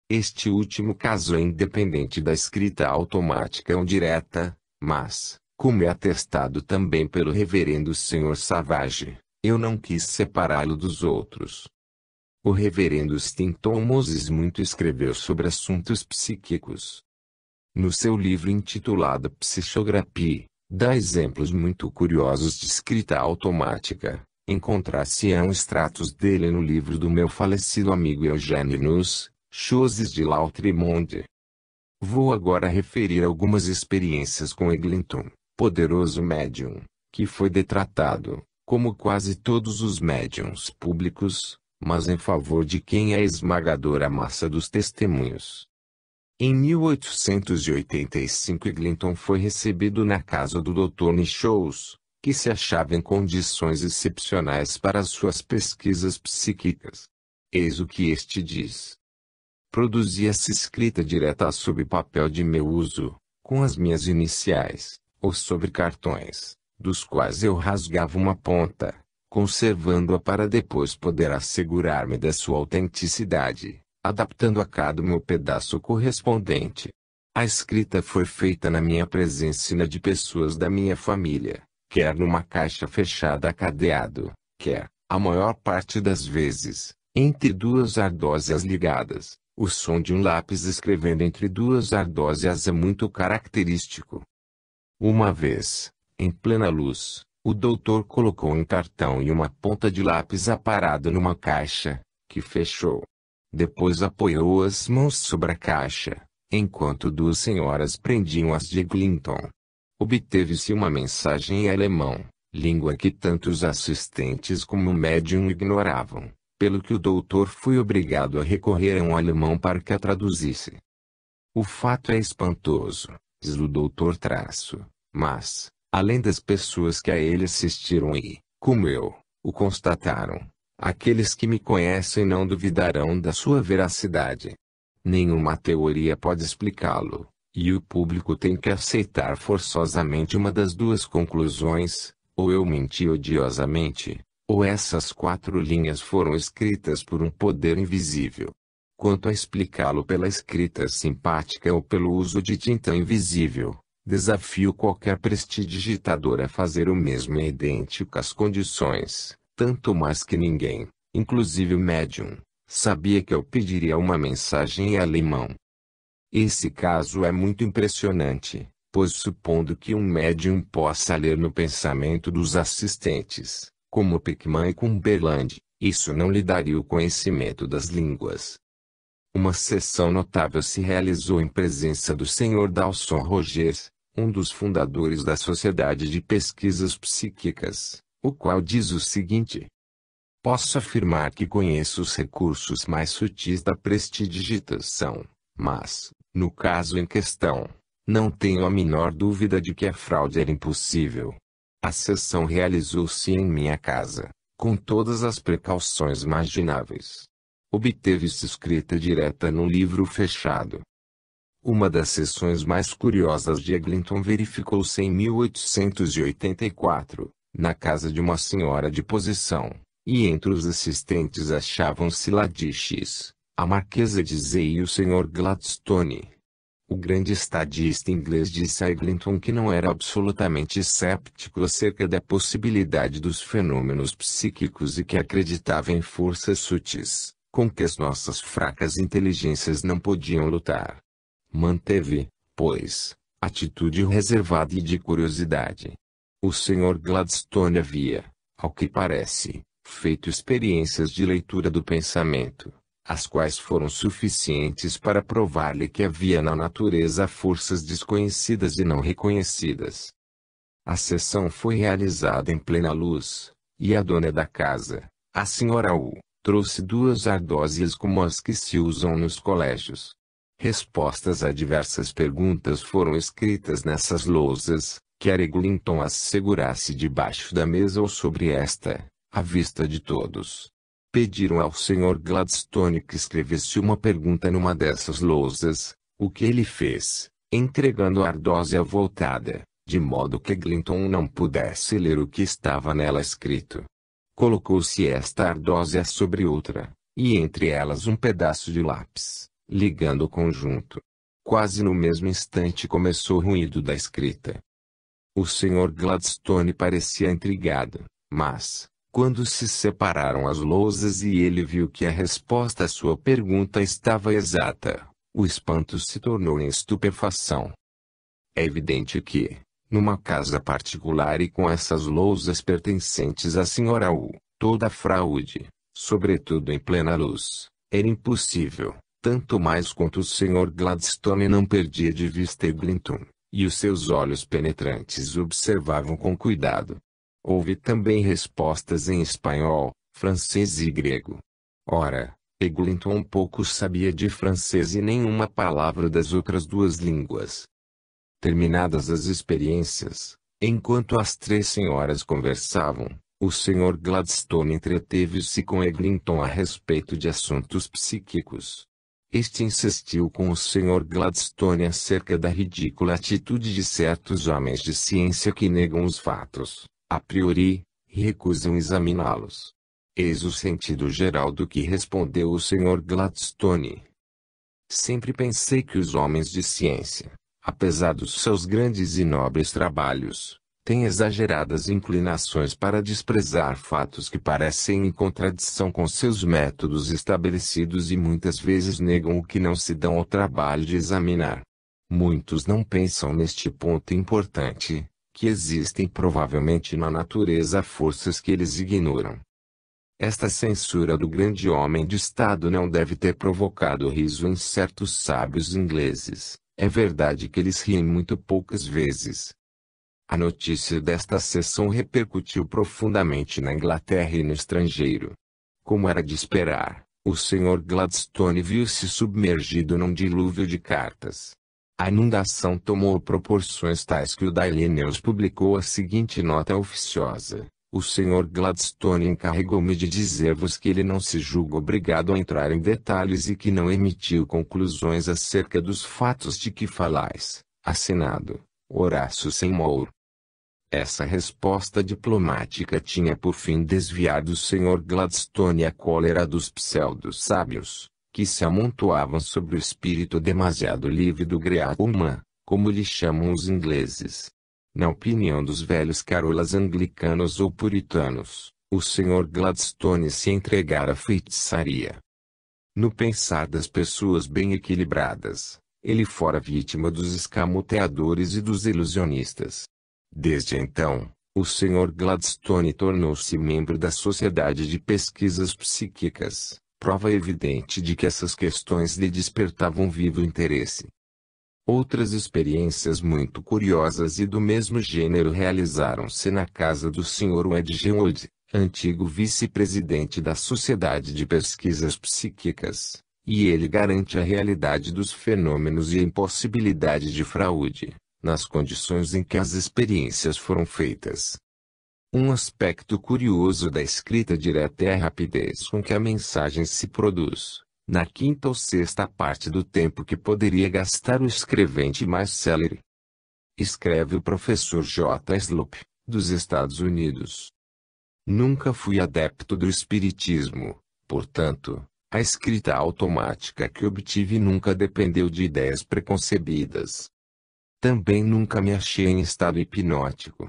Este último caso é independente da escrita automática ou direta, mas, como é atestado também pelo reverendo Sr. Savage, eu não quis separá-lo dos outros. O reverendo Stinton Moses muito escreveu sobre assuntos psíquicos. No seu livro intitulado Psichography, dá exemplos muito curiosos de escrita automática. Encontrar-se-ão extratos dele no livro do meu falecido amigo Eugène Nus, Choses de l'Autre-Monde. Vou agora referir algumas experiências com Eglinton, poderoso médium, que foi detratado, como quase todos os médiums públicos, mas em favor de quem é a esmagadora massa dos testemunhos. Em 1885 Eglinton foi recebido na casa do Dr. Nichols, que se achava em condições excepcionais para as suas pesquisas psíquicas. Eis o que este diz. Produzia-se escrita direta sob papel de meu uso, com as minhas iniciais, ou sobre cartões, dos quais eu rasgava uma ponta, conservando-a para depois poder assegurar-me da sua autenticidade, adaptando a cada meu pedaço correspondente. A escrita foi feita na minha presença e na de pessoas da minha família, quer numa caixa fechada a cadeado, quer, a maior parte das vezes, entre duas ardósias ligadas. O som de um lápis escrevendo entre duas ardósias é muito característico. Uma vez, em plena luz, o doutor colocou um cartão e uma ponta de lápis aparada numa caixa, que fechou. Depois apoiou as mãos sobre a caixa, enquanto duas senhoras prendiam as de Eglinton. Obteve-se uma mensagem em alemão, língua que tanto os assistentes como o médium ignoravam, pelo que o doutor foi obrigado a recorrer a um alemão para que a traduzisse. O fato é espantoso, diz o doutor mas, além das pessoas que a ele assistiram e, como eu, o constataram, aqueles que me conhecem não duvidarão da sua veracidade. Nenhuma teoria pode explicá-lo, e o público tem que aceitar forçosamente uma das duas conclusões: ou eu menti odiosamente, ou essas 4 linhas foram escritas por um poder invisível. Quanto a explicá-lo pela escrita simpática ou pelo uso de tinta invisível, desafio qualquer prestidigitador a fazer o mesmo em idênticas condições, tanto mais que ninguém, inclusive o médium, sabia que eu pediria uma mensagem em alemão. Esse caso é muito impressionante, pois supondo que um médium possa ler no pensamento dos assistentes, como Pickman e Cumberland, isso não lhe daria o conhecimento das línguas. Uma sessão notável se realizou em presença do Sr. Dawson Rogers, um dos fundadores da Sociedade de Pesquisas Psíquicas, o qual diz o seguinte: Posso afirmar que conheço os recursos mais sutis da prestidigitação, mas, no caso em questão, não tenho a menor dúvida de que a fraude era impossível. A sessão realizou-se em minha casa, com todas as precauções imagináveis. Obteve-se escrita direta num livro fechado. Uma das sessões mais curiosas de Eglinton verificou-se em 1884, na casa de uma senhora de posição, e entre os assistentes achavam-se Lady X, a Marquesa de Z e o Sr. Gladstone. O grande estadista inglês disse a Eglinton que não era absolutamente escéptico acerca da possibilidade dos fenômenos psíquicos e que acreditava em forças sutis, com que as nossas fracas inteligências não podiam lutar. Manteve, pois, atitude reservada e de curiosidade. O Sr. Gladstone havia, ao que parece, feito experiências de leitura do pensamento, as quais foram suficientes para provar-lhe que havia na natureza forças desconhecidas e não reconhecidas. A sessão foi realizada em plena luz, e a dona da casa, a Sra. U, trouxe 2 ardósias como as que se usam nos colégios. Respostas a diversas perguntas foram escritas nessas lousas, quer Eglinton as segurasse debaixo da mesa ou sobre esta, à vista de todos. Pediram ao Sr. Gladstone que escrevesse uma pergunta numa dessas lousas, o que ele fez, entregando a ardósia voltada, de modo que Eglinton não pudesse ler o que estava nela escrito. Colocou-se esta ardósia sobre outra, e entre elas um pedaço de lápis, ligando o conjunto. Quase no mesmo instante começou o ruído da escrita. O Sr. Gladstone parecia intrigado, mas, quando se separaram as lousas e ele viu que a resposta à sua pergunta estava exata, o espanto se tornou em estupefação. É evidente que, numa casa particular e com essas lousas pertencentes à Sra. U, toda a fraude, sobretudo em plena luz, era impossível. Tanto mais quanto o Sr. Gladstone não perdia de vista Eglinton, e os seus olhos penetrantes observavam com cuidado. Houve também respostas em espanhol, francês e grego. Ora, Eglinton pouco sabia de francês e nenhuma palavra das outras 2 línguas. Terminadas as experiências, enquanto as 3 senhoras conversavam, o Sr. Gladstone entreteve-se com Eglinton a respeito de assuntos psíquicos. Este insistiu com o Sr. Gladstone acerca da ridícula atitude de certos homens de ciência que negam os fatos, a priori, e recusam examiná-los. Eis o sentido geral do que respondeu o Sr. Gladstone. Sempre pensei que os homens de ciência, apesar dos seus grandes e nobres trabalhos, têm exageradas inclinações para desprezar fatos que parecem em contradição com seus métodos estabelecidos e muitas vezes negam o que não se dão ao trabalho de examinar. Muitos não pensam neste ponto importante, que existem provavelmente na natureza forças que eles ignoram. Esta censura do grande homem de Estado não deve ter provocado riso em certos sábios ingleses. É verdade que eles riem muito poucas vezes. A notícia desta sessão repercutiu profundamente na Inglaterra e no estrangeiro. Como era de esperar, o Sr. Gladstone viu-se submergido num dilúvio de cartas. A inundação tomou proporções tais que o Daily News publicou a seguinte nota oficiosa: o Sr. Gladstone encarregou-me de dizer-vos que ele não se julga obrigado a entrar em detalhes e que não emitiu conclusões acerca dos fatos de que falais. Assinado, Horácio Seymour. Essa resposta diplomática tinha por fim desviar do Sr. Gladstone a cólera dos pseudo-sábios, que se amontoavam sobre o espírito demasiado livre do Great-Human, como lhe chamam os ingleses. Na opinião dos velhos carolas anglicanos ou puritanos, o Sr. Gladstone se entregara à feitiçaria. No pensar das pessoas bem equilibradas, ele fora vítima dos escamoteadores e dos ilusionistas. Desde então, o Sr. Gladstone tornou-se membro da Sociedade de Pesquisas Psíquicas, prova evidente de que essas questões lhe despertavam vivo interesse. Outras experiências muito curiosas e do mesmo gênero realizaram-se na casa do Sr. Wedgwood, antigo vice-presidente da Sociedade de Pesquisas Psíquicas, e ele garante a realidade dos fenômenos e a impossibilidade de fraude, nas condições em que as experiências foram feitas. Um aspecto curioso da escrita direta é a rapidez com que a mensagem se produz, na quinta ou sexta parte do tempo que poderia gastar o escrevente mais célere. Escreve o professor J. Slope, dos Estados Unidos. Nunca fui adepto do espiritismo, portanto, a escrita automática que obtive nunca dependeu de ideias preconcebidas. Também nunca me achei em estado hipnótico.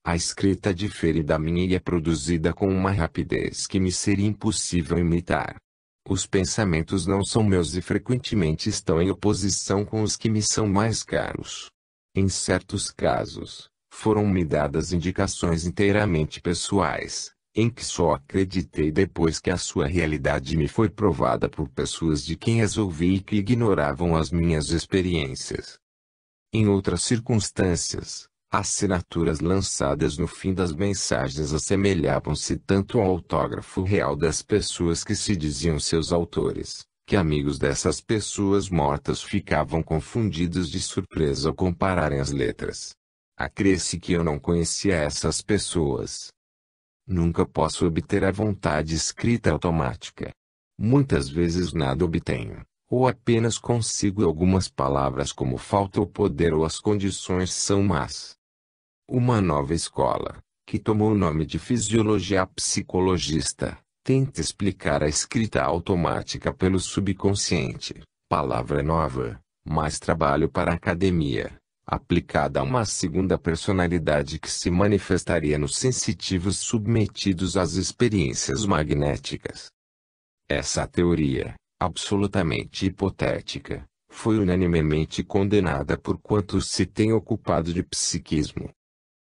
A escrita difere da minha e é produzida com uma rapidez que me seria impossível imitar. Os pensamentos não são meus e frequentemente estão em oposição com os que me são mais caros. Em certos casos, foram-me dadas indicações inteiramente pessoais, em que só acreditei depois que a sua realidade me foi provada por pessoas de quem as ouvi e que ignoravam as minhas experiências. Em outras circunstâncias, assinaturas lançadas no fim das mensagens assemelhavam-se tanto ao autógrafo real das pessoas que se diziam seus autores, que amigos dessas pessoas mortas ficavam confundidos de surpresa ao compararem as letras. Acresce que eu não conhecia essas pessoas. Nunca posso obter a vontade escrita automática. Muitas vezes nada obtenho, ou apenas consigo algumas palavras como falta o poder ou as condições são más. Uma nova escola, que tomou o nome de fisiologia psicologista, tenta explicar a escrita automática pelo subconsciente, palavra nova, mais trabalho para a academia, aplicada a uma segunda personalidade que se manifestaria nos sensitivos submetidos às experiências magnéticas. Essa teoria, absolutamente hipotética, foi unanimemente condenada por quantos se têm ocupado de psiquismo.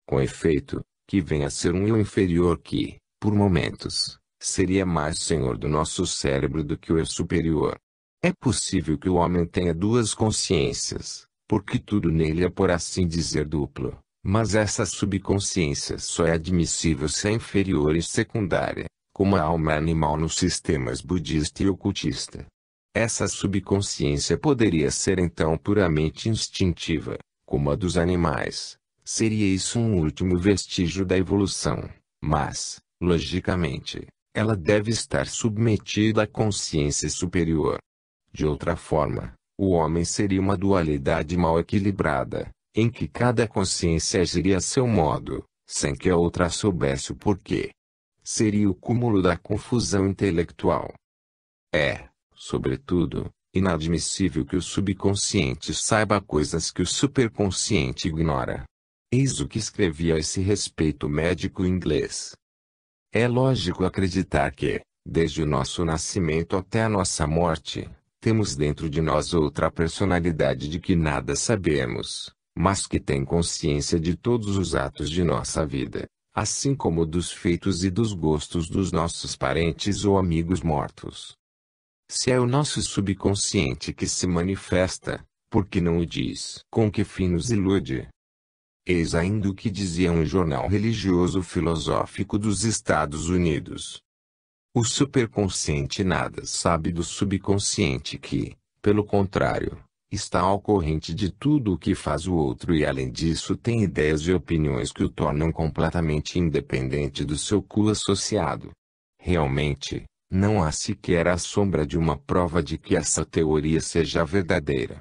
Com efeito, que vem a ser um eu inferior que, por momentos, seria mais senhor do nosso cérebro do que o eu superior. É possível que o homem tenha duas consciências, porque tudo nele é por assim dizer duplo, mas essa subconsciência só é admissível se é inferior e secundária, como a alma animal nos sistemas budista e ocultista. Essa subconsciência poderia ser então puramente instintiva, como a dos animais. Seria isso um último vestígio da evolução, mas, logicamente, ela deve estar submetida à consciência superior. De outra forma, o homem seria uma dualidade mal equilibrada, em que cada consciência agiria a seu modo, sem que a outra soubesse o porquê. Seria o cúmulo da confusão intelectual. É, sobretudo, inadmissível que o subconsciente saiba coisas que o superconsciente ignora. Eis o que escrevia a esse respeito o médico inglês. É lógico acreditar que, desde o nosso nascimento até a nossa morte, temos dentro de nós outra personalidade de que nada sabemos, mas que tem consciência de todos os atos de nossa vida, assim como dos feitos e dos gostos dos nossos parentes ou amigos mortos. Se é o nosso subconsciente que se manifesta, por que não o diz? Com que fim nos ilude? Eis ainda o que dizia um jornal religioso filosófico dos Estados Unidos. O superconsciente nada sabe do subconsciente que, pelo contrário, está ao corrente de tudo o que faz o outro e além disso tem ideias e opiniões que o tornam completamente independente do seu co-associado. Realmente, não há sequer a sombra de uma prova de que essa teoria seja verdadeira.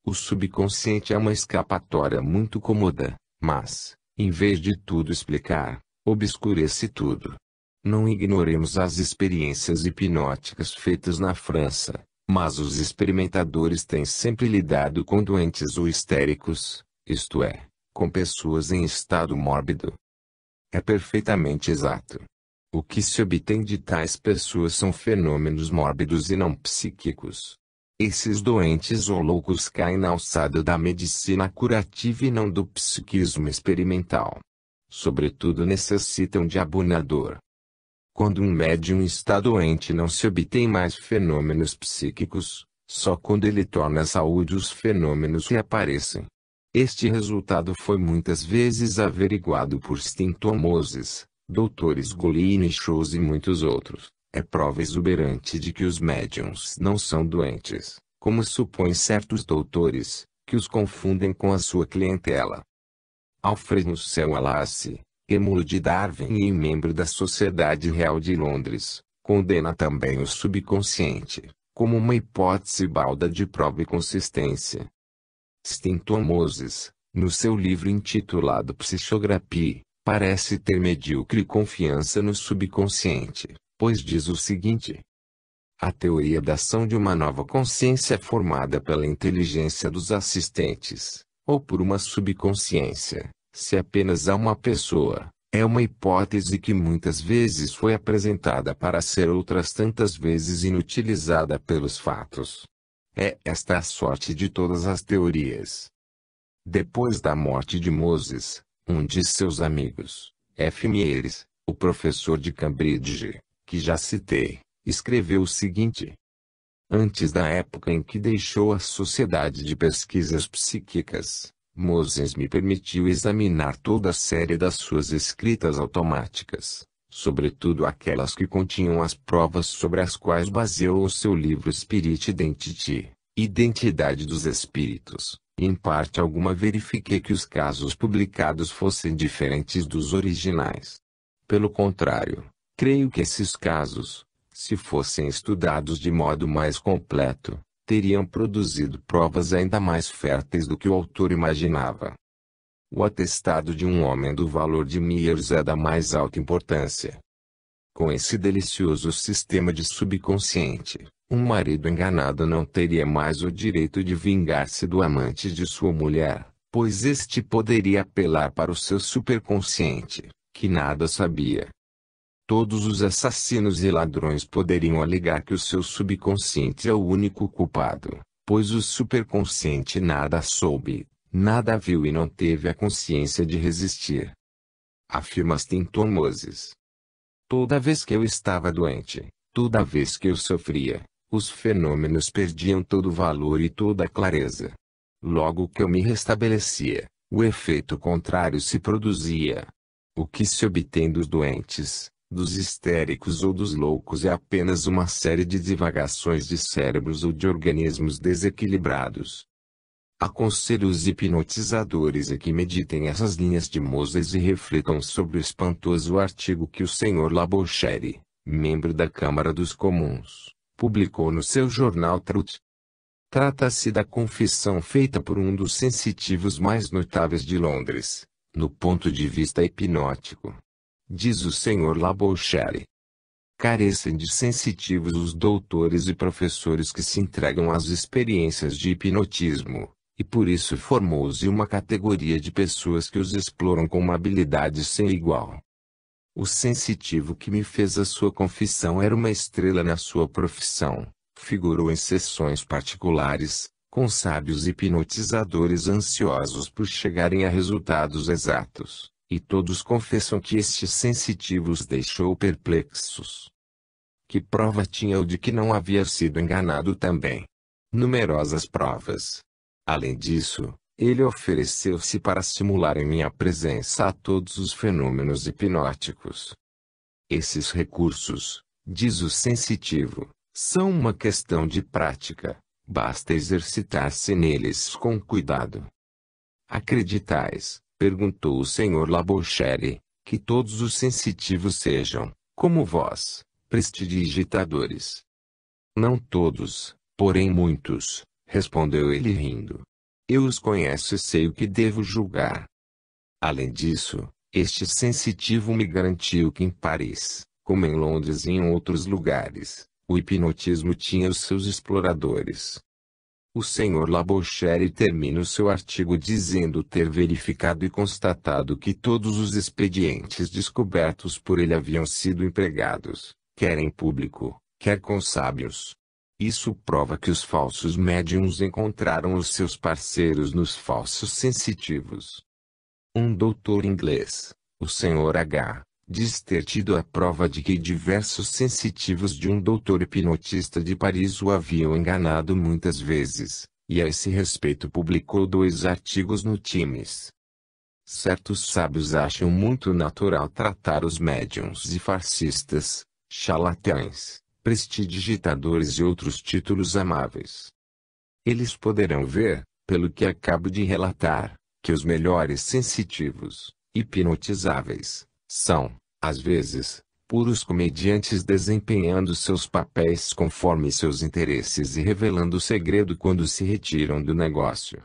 O subconsciente é uma escapatória muito cômoda, mas, em vez de tudo explicar, obscurece tudo. Não ignoremos as experiências hipnóticas feitas na França, mas os experimentadores têm sempre lidado com doentes ou histéricos, isto é, com pessoas em estado mórbido. É perfeitamente exato. O que se obtém de tais pessoas são fenômenos mórbidos e não psíquicos. Esses doentes ou loucos caem na alçada da medicina curativa e não do psiquismo experimental. Sobretudo necessitam de abonador. Quando um médium está doente não se obtém mais fenômenos psíquicos, só quando ele torna a saúde os fenômenos reaparecem. Este resultado foi muitas vezes averiguado por sintomoses, Drs. Golin e Schultz e muitos outros, é prova exuberante de que os médiums não são doentes, como supõem certos doutores, que os confundem com a sua clientela. Alfred Russel Wallace, emulo de Darwin e membro da Sociedade Real de Londres, condena também o subconsciente, como uma hipótese balda de prova e consistência. Stanton Moses, no seu livro intitulado Psichography, parece ter medíocre confiança no subconsciente, pois diz o seguinte: a teoria da ação de uma nova consciência formada pela inteligência dos assistentes, ou por uma subconsciência, se apenas há uma pessoa, é uma hipótese que muitas vezes foi apresentada para ser outras tantas vezes inutilizada pelos fatos. É esta a sorte de todas as teorias. Depois da morte de Moses, um de seus amigos, F. Mieres, o professor de Cambridge, que já citei, escreveu o seguinte: antes da época em que deixou a Sociedade de Pesquisas Psíquicas, Moses me permitiu examinar toda a série das suas escritas automáticas, sobretudo aquelas que continham as provas sobre as quais baseou o seu livro Spirit Identity, Identidade dos Espíritos. Em parte alguma verifiquei que os casos publicados fossem diferentes dos originais. Pelo contrário, creio que esses casos, se fossem estudados de modo mais completo, teriam produzido provas ainda mais férteis do que o autor imaginava. O atestado de um homem do valor de Mieres é da mais alta importância. Com esse delicioso sistema de subconsciente, um marido enganado não teria mais o direito de vingar-se do amante de sua mulher, pois este poderia apelar para o seu superconsciente, que nada sabia. Todos os assassinos e ladrões poderiam alegar que o seu subconsciente é o único culpado, pois o superconsciente nada soube, nada viu e não teve a consciência de resistir. Afirma Stanton Moses. Toda vez que eu estava doente, toda vez que eu sofria, os fenômenos perdiam todo o valor e toda a clareza. Logo que eu me restabelecia, o efeito contrário se produzia. O que se obtém dos doentes, dos histéricos ou dos loucos é apenas uma série de divagações de cérebros ou de organismos desequilibrados. Aconselho os hipnotizadores a que meditem essas linhas de Moses e reflitam sobre o espantoso artigo que o Sr. Labouchere, membro da Câmara dos Comuns, publicou no seu jornal Truth. Trata-se da confissão feita por um dos sensitivos mais notáveis de Londres, no ponto de vista hipnótico. Diz o Sr. Labouchere. Carecem de sensitivos os doutores e professores que se entregam às experiências de hipnotismo, e por isso formou-se uma categoria de pessoas que os exploram com uma habilidade sem igual. O sensitivo que me fez a sua confissão era uma estrela na sua profissão, figurou em sessões particulares, com sábios hipnotizadores ansiosos por chegarem a resultados exatos, e todos confessam que este sensitivo os deixou perplexos. Que prova tinha eu de que não havia sido enganado também? Numerosas provas. Além disso, ele ofereceu-se para simular em minha presença a todos os fenômenos hipnóticos. Esses recursos, diz o sensitivo, são uma questão de prática, basta exercitar-se neles com cuidado. Acreditais, perguntou o Sr. Labouchere, que todos os sensitivos sejam, como vós, prestidigitadores? Não todos, porém muitos, respondeu ele rindo. Eu os conheço e sei o que devo julgar. Além disso, este sensitivo me garantiu que em Paris, como em Londres e em outros lugares, o hipnotismo tinha os seus exploradores. O Sr. Labouchere termina o seu artigo dizendo ter verificado e constatado que todos os expedientes descobertos por ele haviam sido empregados, quer em público, quer com sábios. Isso prova que os falsos médiums encontraram os seus parceiros nos falsos sensitivos. Um doutor inglês, o Sr. H., diz ter tido a prova de que diversos sensitivos de um doutor hipnotista de Paris o haviam enganado muitas vezes, e a esse respeito publicou 2 artigos no Times. Certos sábios acham muito natural tratar os médiuns de farsistas, charlatães, prestidigitadores e outros títulos amáveis. Eles poderão ver, pelo que acabo de relatar, que os melhores sensitivos, hipnotizáveis, são, às vezes, puros comediantes desempenhando seus papéis conforme seus interesses e revelando o segredo quando se retiram do negócio.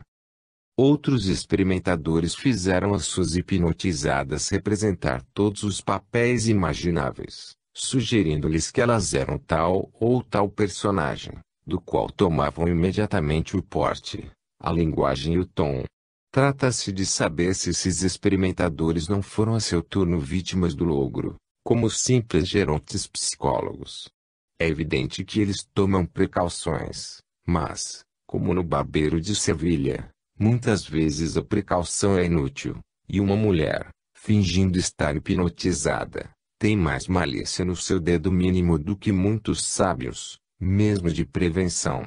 Outros experimentadores fizeram as suas hipnotizadas representar todos os papéis imagináveis, sugerindo-lhes que elas eram tal ou tal personagem, do qual tomavam imediatamente o porte, a linguagem e o tom. Trata-se de saber se esses experimentadores não foram a seu turno vítimas do logro, como simples gerontes psicólogos. É evidente que eles tomam precauções, mas, como no barbeiro de Sevilha, muitas vezes a precaução é inútil, e uma mulher, fingindo estar hipnotizada, tem mais malícia no seu dedo mínimo do que muitos sábios, mesmo de prevenção.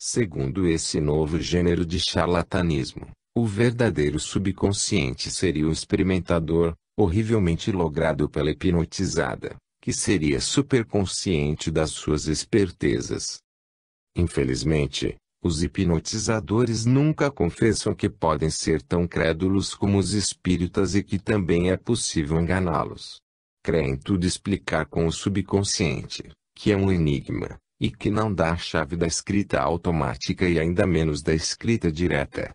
Segundo esse novo gênero de charlatanismo, o verdadeiro subconsciente seria o experimentador, horrivelmente logrado pela hipnotizada, que seria superconsciente das suas espertezas. Infelizmente, os hipnotizadores nunca confessam que podem ser tão crédulos como os espíritas e que também é possível enganá-los. Creem tudo explicar com o subconsciente, que é um enigma, e que não dá a chave da escrita automática e ainda menos da escrita direta.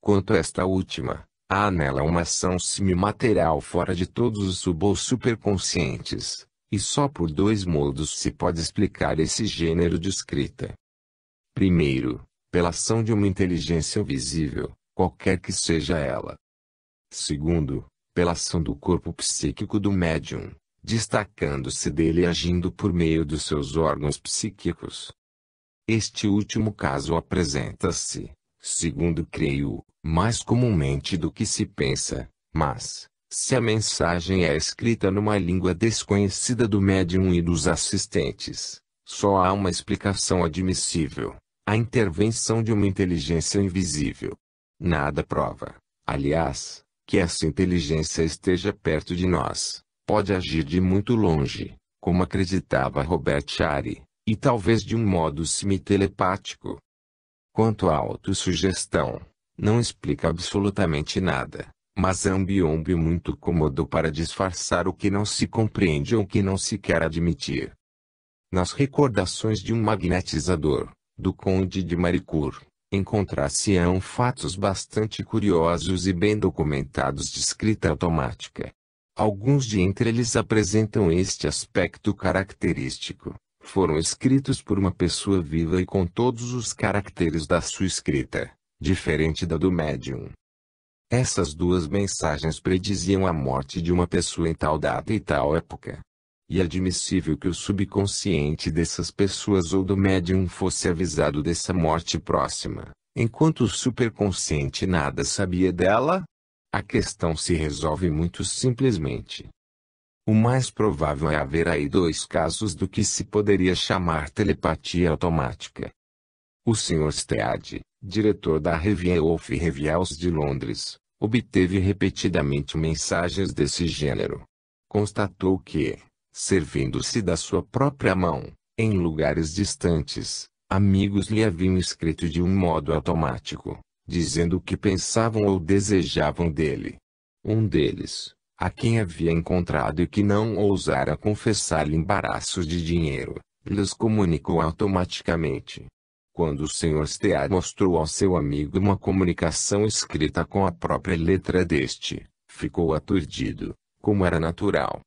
Quanto a esta última, há nela uma ação semimaterial fora de todos os sub- ou superconscientes, e só por dois modos se pode explicar esse gênero de escrita. Primeiro, pela ação de uma inteligência visível, qualquer que seja ela. Segundo, pela ação do corpo psíquico do médium, destacando-se dele e agindo por meio dos seus órgãos psíquicos. Este último caso apresenta-se, segundo creio, mais comumente do que se pensa, mas, se a mensagem é escrita numa língua desconhecida do médium e dos assistentes, só há uma explicação admissível: a intervenção de uma inteligência invisível. Nada prova, aliás, que essa inteligência esteja perto de nós. Pode agir de muito longe, como acreditava Robert Shari, e talvez de um modo semitelepático. Quanto à autossugestão, não explica absolutamente nada, mas é um biombo muito cômodo para disfarçar o que não se compreende ou o que não se quer admitir. Nas recordações de um magnetizador, do Conde de Maricourt, encontrar-se-ão fatos bastante curiosos e bem documentados de escrita automática. Alguns de entre eles apresentam este aspecto característico: foram escritos por uma pessoa viva e com todos os caracteres da sua escrita, diferente da do médium. Essas duas mensagens prediziam a morte de uma pessoa em tal data e tal época. E é admissível que o subconsciente dessas pessoas ou do médium fosse avisado dessa morte próxima, enquanto o superconsciente nada sabia dela? A questão se resolve muito simplesmente. O mais provável é haver aí dois casos do que se poderia chamar telepatia automática. O Sr. Stead, diretor da Revue Wolf Reviews de Londres, obteve repetidamente mensagens desse gênero. Constatou que, servindo-se da sua própria mão, em lugares distantes, amigos lhe haviam escrito de um modo automático, dizendo o que pensavam ou desejavam dele. Um deles, a quem havia encontrado e que não ousara confessar-lhe embaraços de dinheiro, lhes comunicou automaticamente. Quando o Sr. Stead mostrou ao seu amigo uma comunicação escrita com a própria letra deste, ficou aturdido, como era natural.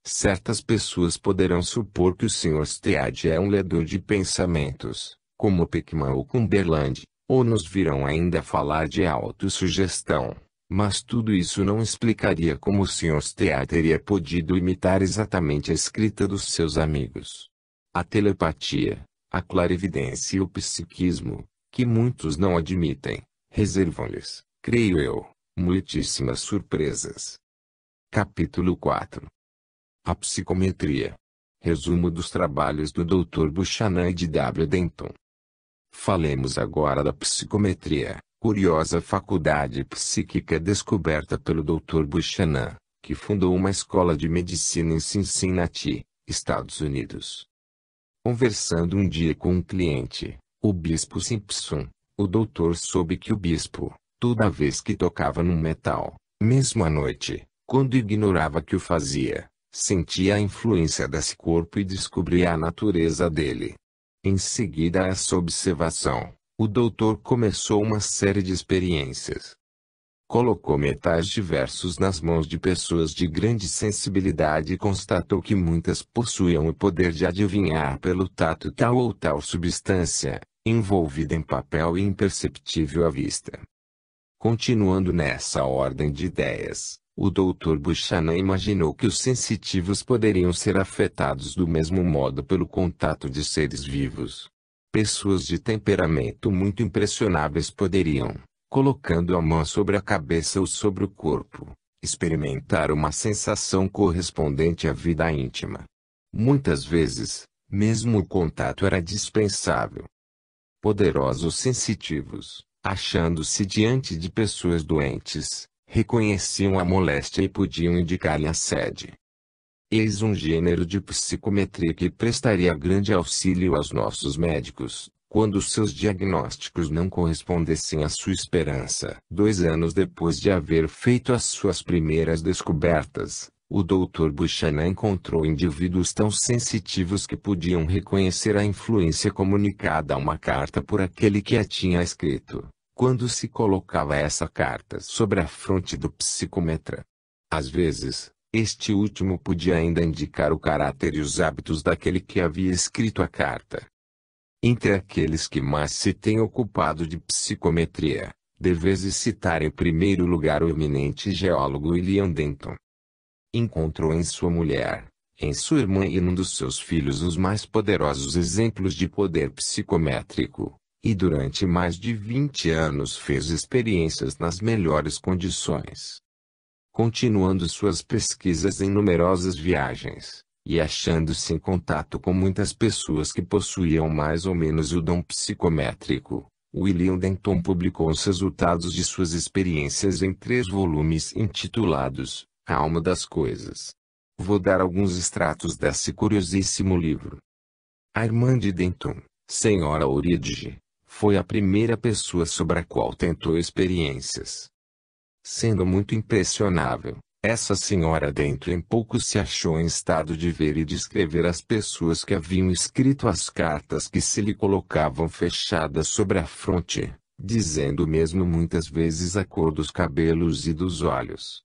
Certas pessoas poderão supor que o Sr. Stead é um ledor de pensamentos, como Peckman ou Cumberland, ou nos virão ainda falar de autossugestão, mas tudo isso não explicaria como o Sr. Stead teria podido imitar exatamente a escrita dos seus amigos. A telepatia, a clarividência e o psiquismo, que muitos não admitem, reservam-lhes, creio eu, muitíssimas surpresas. Capítulo 4. A psicometria. Resumo dos trabalhos do Dr. Buchanan e de W. Denton. Falemos agora da psicometria, Curiosa faculdade psíquica descoberta pelo Dr. Buchanan, que fundou uma escola de medicina em Cincinnati, Estados Unidos. Conversando um dia com um cliente, o bispo Simpson, o doutor soube que o bispo, toda vez que tocava num metal, mesmo à noite, quando ignorava que o fazia, sentia a influência desse corpo e descobria a natureza dele. Em seguida a essa observação, o doutor começou uma série de experiências. Colocou metais diversos nas mãos de pessoas de grande sensibilidade e constatou que muitas possuíam o poder de adivinhar pelo tato tal ou tal substância, envolvida em papel e imperceptível à vista. Continuando nessa ordem de ideias, o Dr. Buchanan imaginou que os sensitivos poderiam ser afetados do mesmo modo pelo contato de seres vivos. Pessoas de temperamento muito impressionáveis poderiam, colocando a mão sobre a cabeça ou sobre o corpo, experimentar uma sensação correspondente à vida íntima. Muitas vezes, mesmo o contato era dispensável. Poderosos sensitivos, achando-se diante de pessoas doentes, reconheciam a moléstia e podiam indicar-lhe a sede. Eis um gênero de psicometria que prestaria grande auxílio aos nossos médicos, quando seus diagnósticos não correspondessem à sua esperança. 2 anos depois de haver feito as suas primeiras descobertas, o Dr. Buchanan encontrou indivíduos tão sensitivos que podiam reconhecer a influência comunicada a uma carta por aquele que a tinha escrito, quando se colocava essa carta sobre a fronte do psicometra. Às vezes, este último podia ainda indicar o caráter e os hábitos daquele que havia escrito a carta. Entre aqueles que mais se têm ocupado de psicometria, deveis citar em primeiro lugar o eminente geólogo William Denton. Encontrou em sua mulher, em sua irmã e num dos seus filhos os mais poderosos exemplos de poder psicométrico, e durante mais de 20 anos fez experiências nas melhores condições. Continuando suas pesquisas em numerosas viagens, e achando-se em contato com muitas pessoas que possuíam mais ou menos o dom psicométrico, William Denton publicou os resultados de suas experiências em 3 volumes intitulados A Alma das Coisas. Vou dar alguns extratos desse curiosíssimo livro. A irmã de Denton, Senhora Orridge, foi a primeira pessoa sobre a qual tentou experiências. Sendo muito impressionável, essa senhora Denton em pouco se achou em estado de ver e descrever as pessoas que haviam escrito as cartas que se lhe colocavam fechadas sobre a fronte, dizendo mesmo muitas vezes a cor dos cabelos e dos olhos.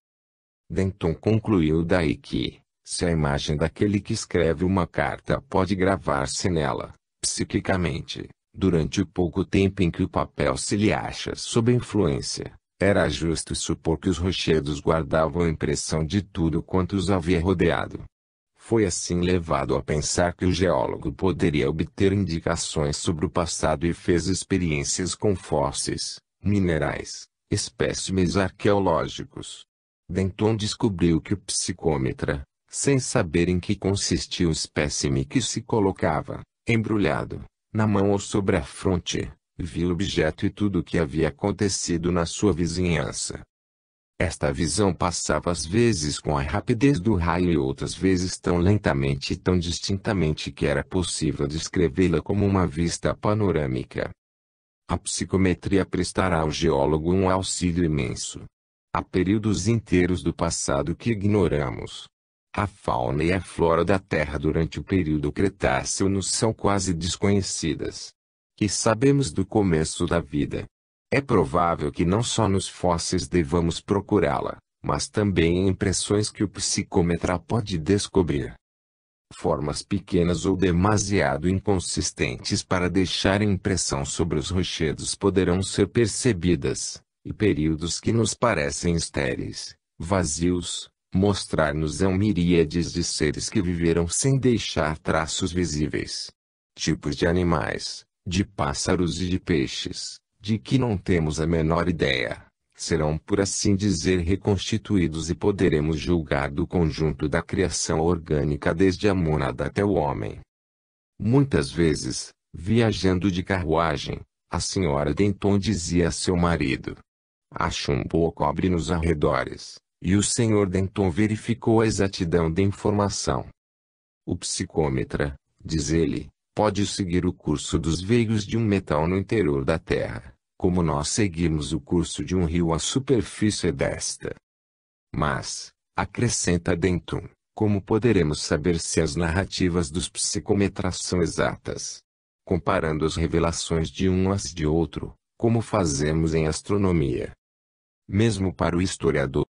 Denton concluiu daí que, se a imagem daquele que escreve uma carta pode gravar-se nela, psiquicamente, durante o pouco tempo em que o papel se lhe acha sob influência, era justo supor que os rochedos guardavam a impressão de tudo quanto os havia rodeado. Foi assim levado a pensar que o geólogo poderia obter indicações sobre o passado e fez experiências com fósseis, minerais, espécimes arqueológicos. Denton descobriu que o psicômetra, sem saber em que consistia o espécime que se colocava, embrulhado, na mão ou sobre a fronte, viu o objeto e tudo o que havia acontecido na sua vizinhança. Esta visão passava às vezes com a rapidez do raio e outras vezes tão lentamente e tão distintamente que era possível descrevê-la como uma vista panorâmica. A psicometria prestará ao geólogo um auxílio imenso. Há períodos inteiros do passado que ignoramos. A fauna e a flora da Terra durante o período Cretáceo nos são quase desconhecidas. Que sabemos do começo da vida. É provável que não só nos fósseis devamos procurá-la, mas também em impressões que o psicômetra pode descobrir. Formas pequenas ou demasiado inconsistentes para deixar impressão sobre os rochedos poderão ser percebidas, e períodos que nos parecem estéreis, vazios, mostrar-nos-ão miríades de seres que viveram sem deixar traços visíveis. Tipos de animais, de pássaros e de peixes, de que não temos a menor ideia, serão por assim dizer reconstituídos e poderemos julgar do conjunto da criação orgânica desde a mônada até o homem. Muitas vezes, viajando de carruagem, a senhora Denton dizia a seu marido. Há chumbo ou cobre nos arredores, e o senhor Denton verificou a exatidão da informação. O psicômetra, diz ele, pode seguir o curso dos veios de um metal no interior da Terra, como nós seguimos o curso de um rio à superfície desta. Mas, acrescenta Denton, como poderemos saber se as narrativas dos psicômetras são exatas? Comparando as revelações de um às de outro, como fazemos em astronomia. Mesmo para o historiador,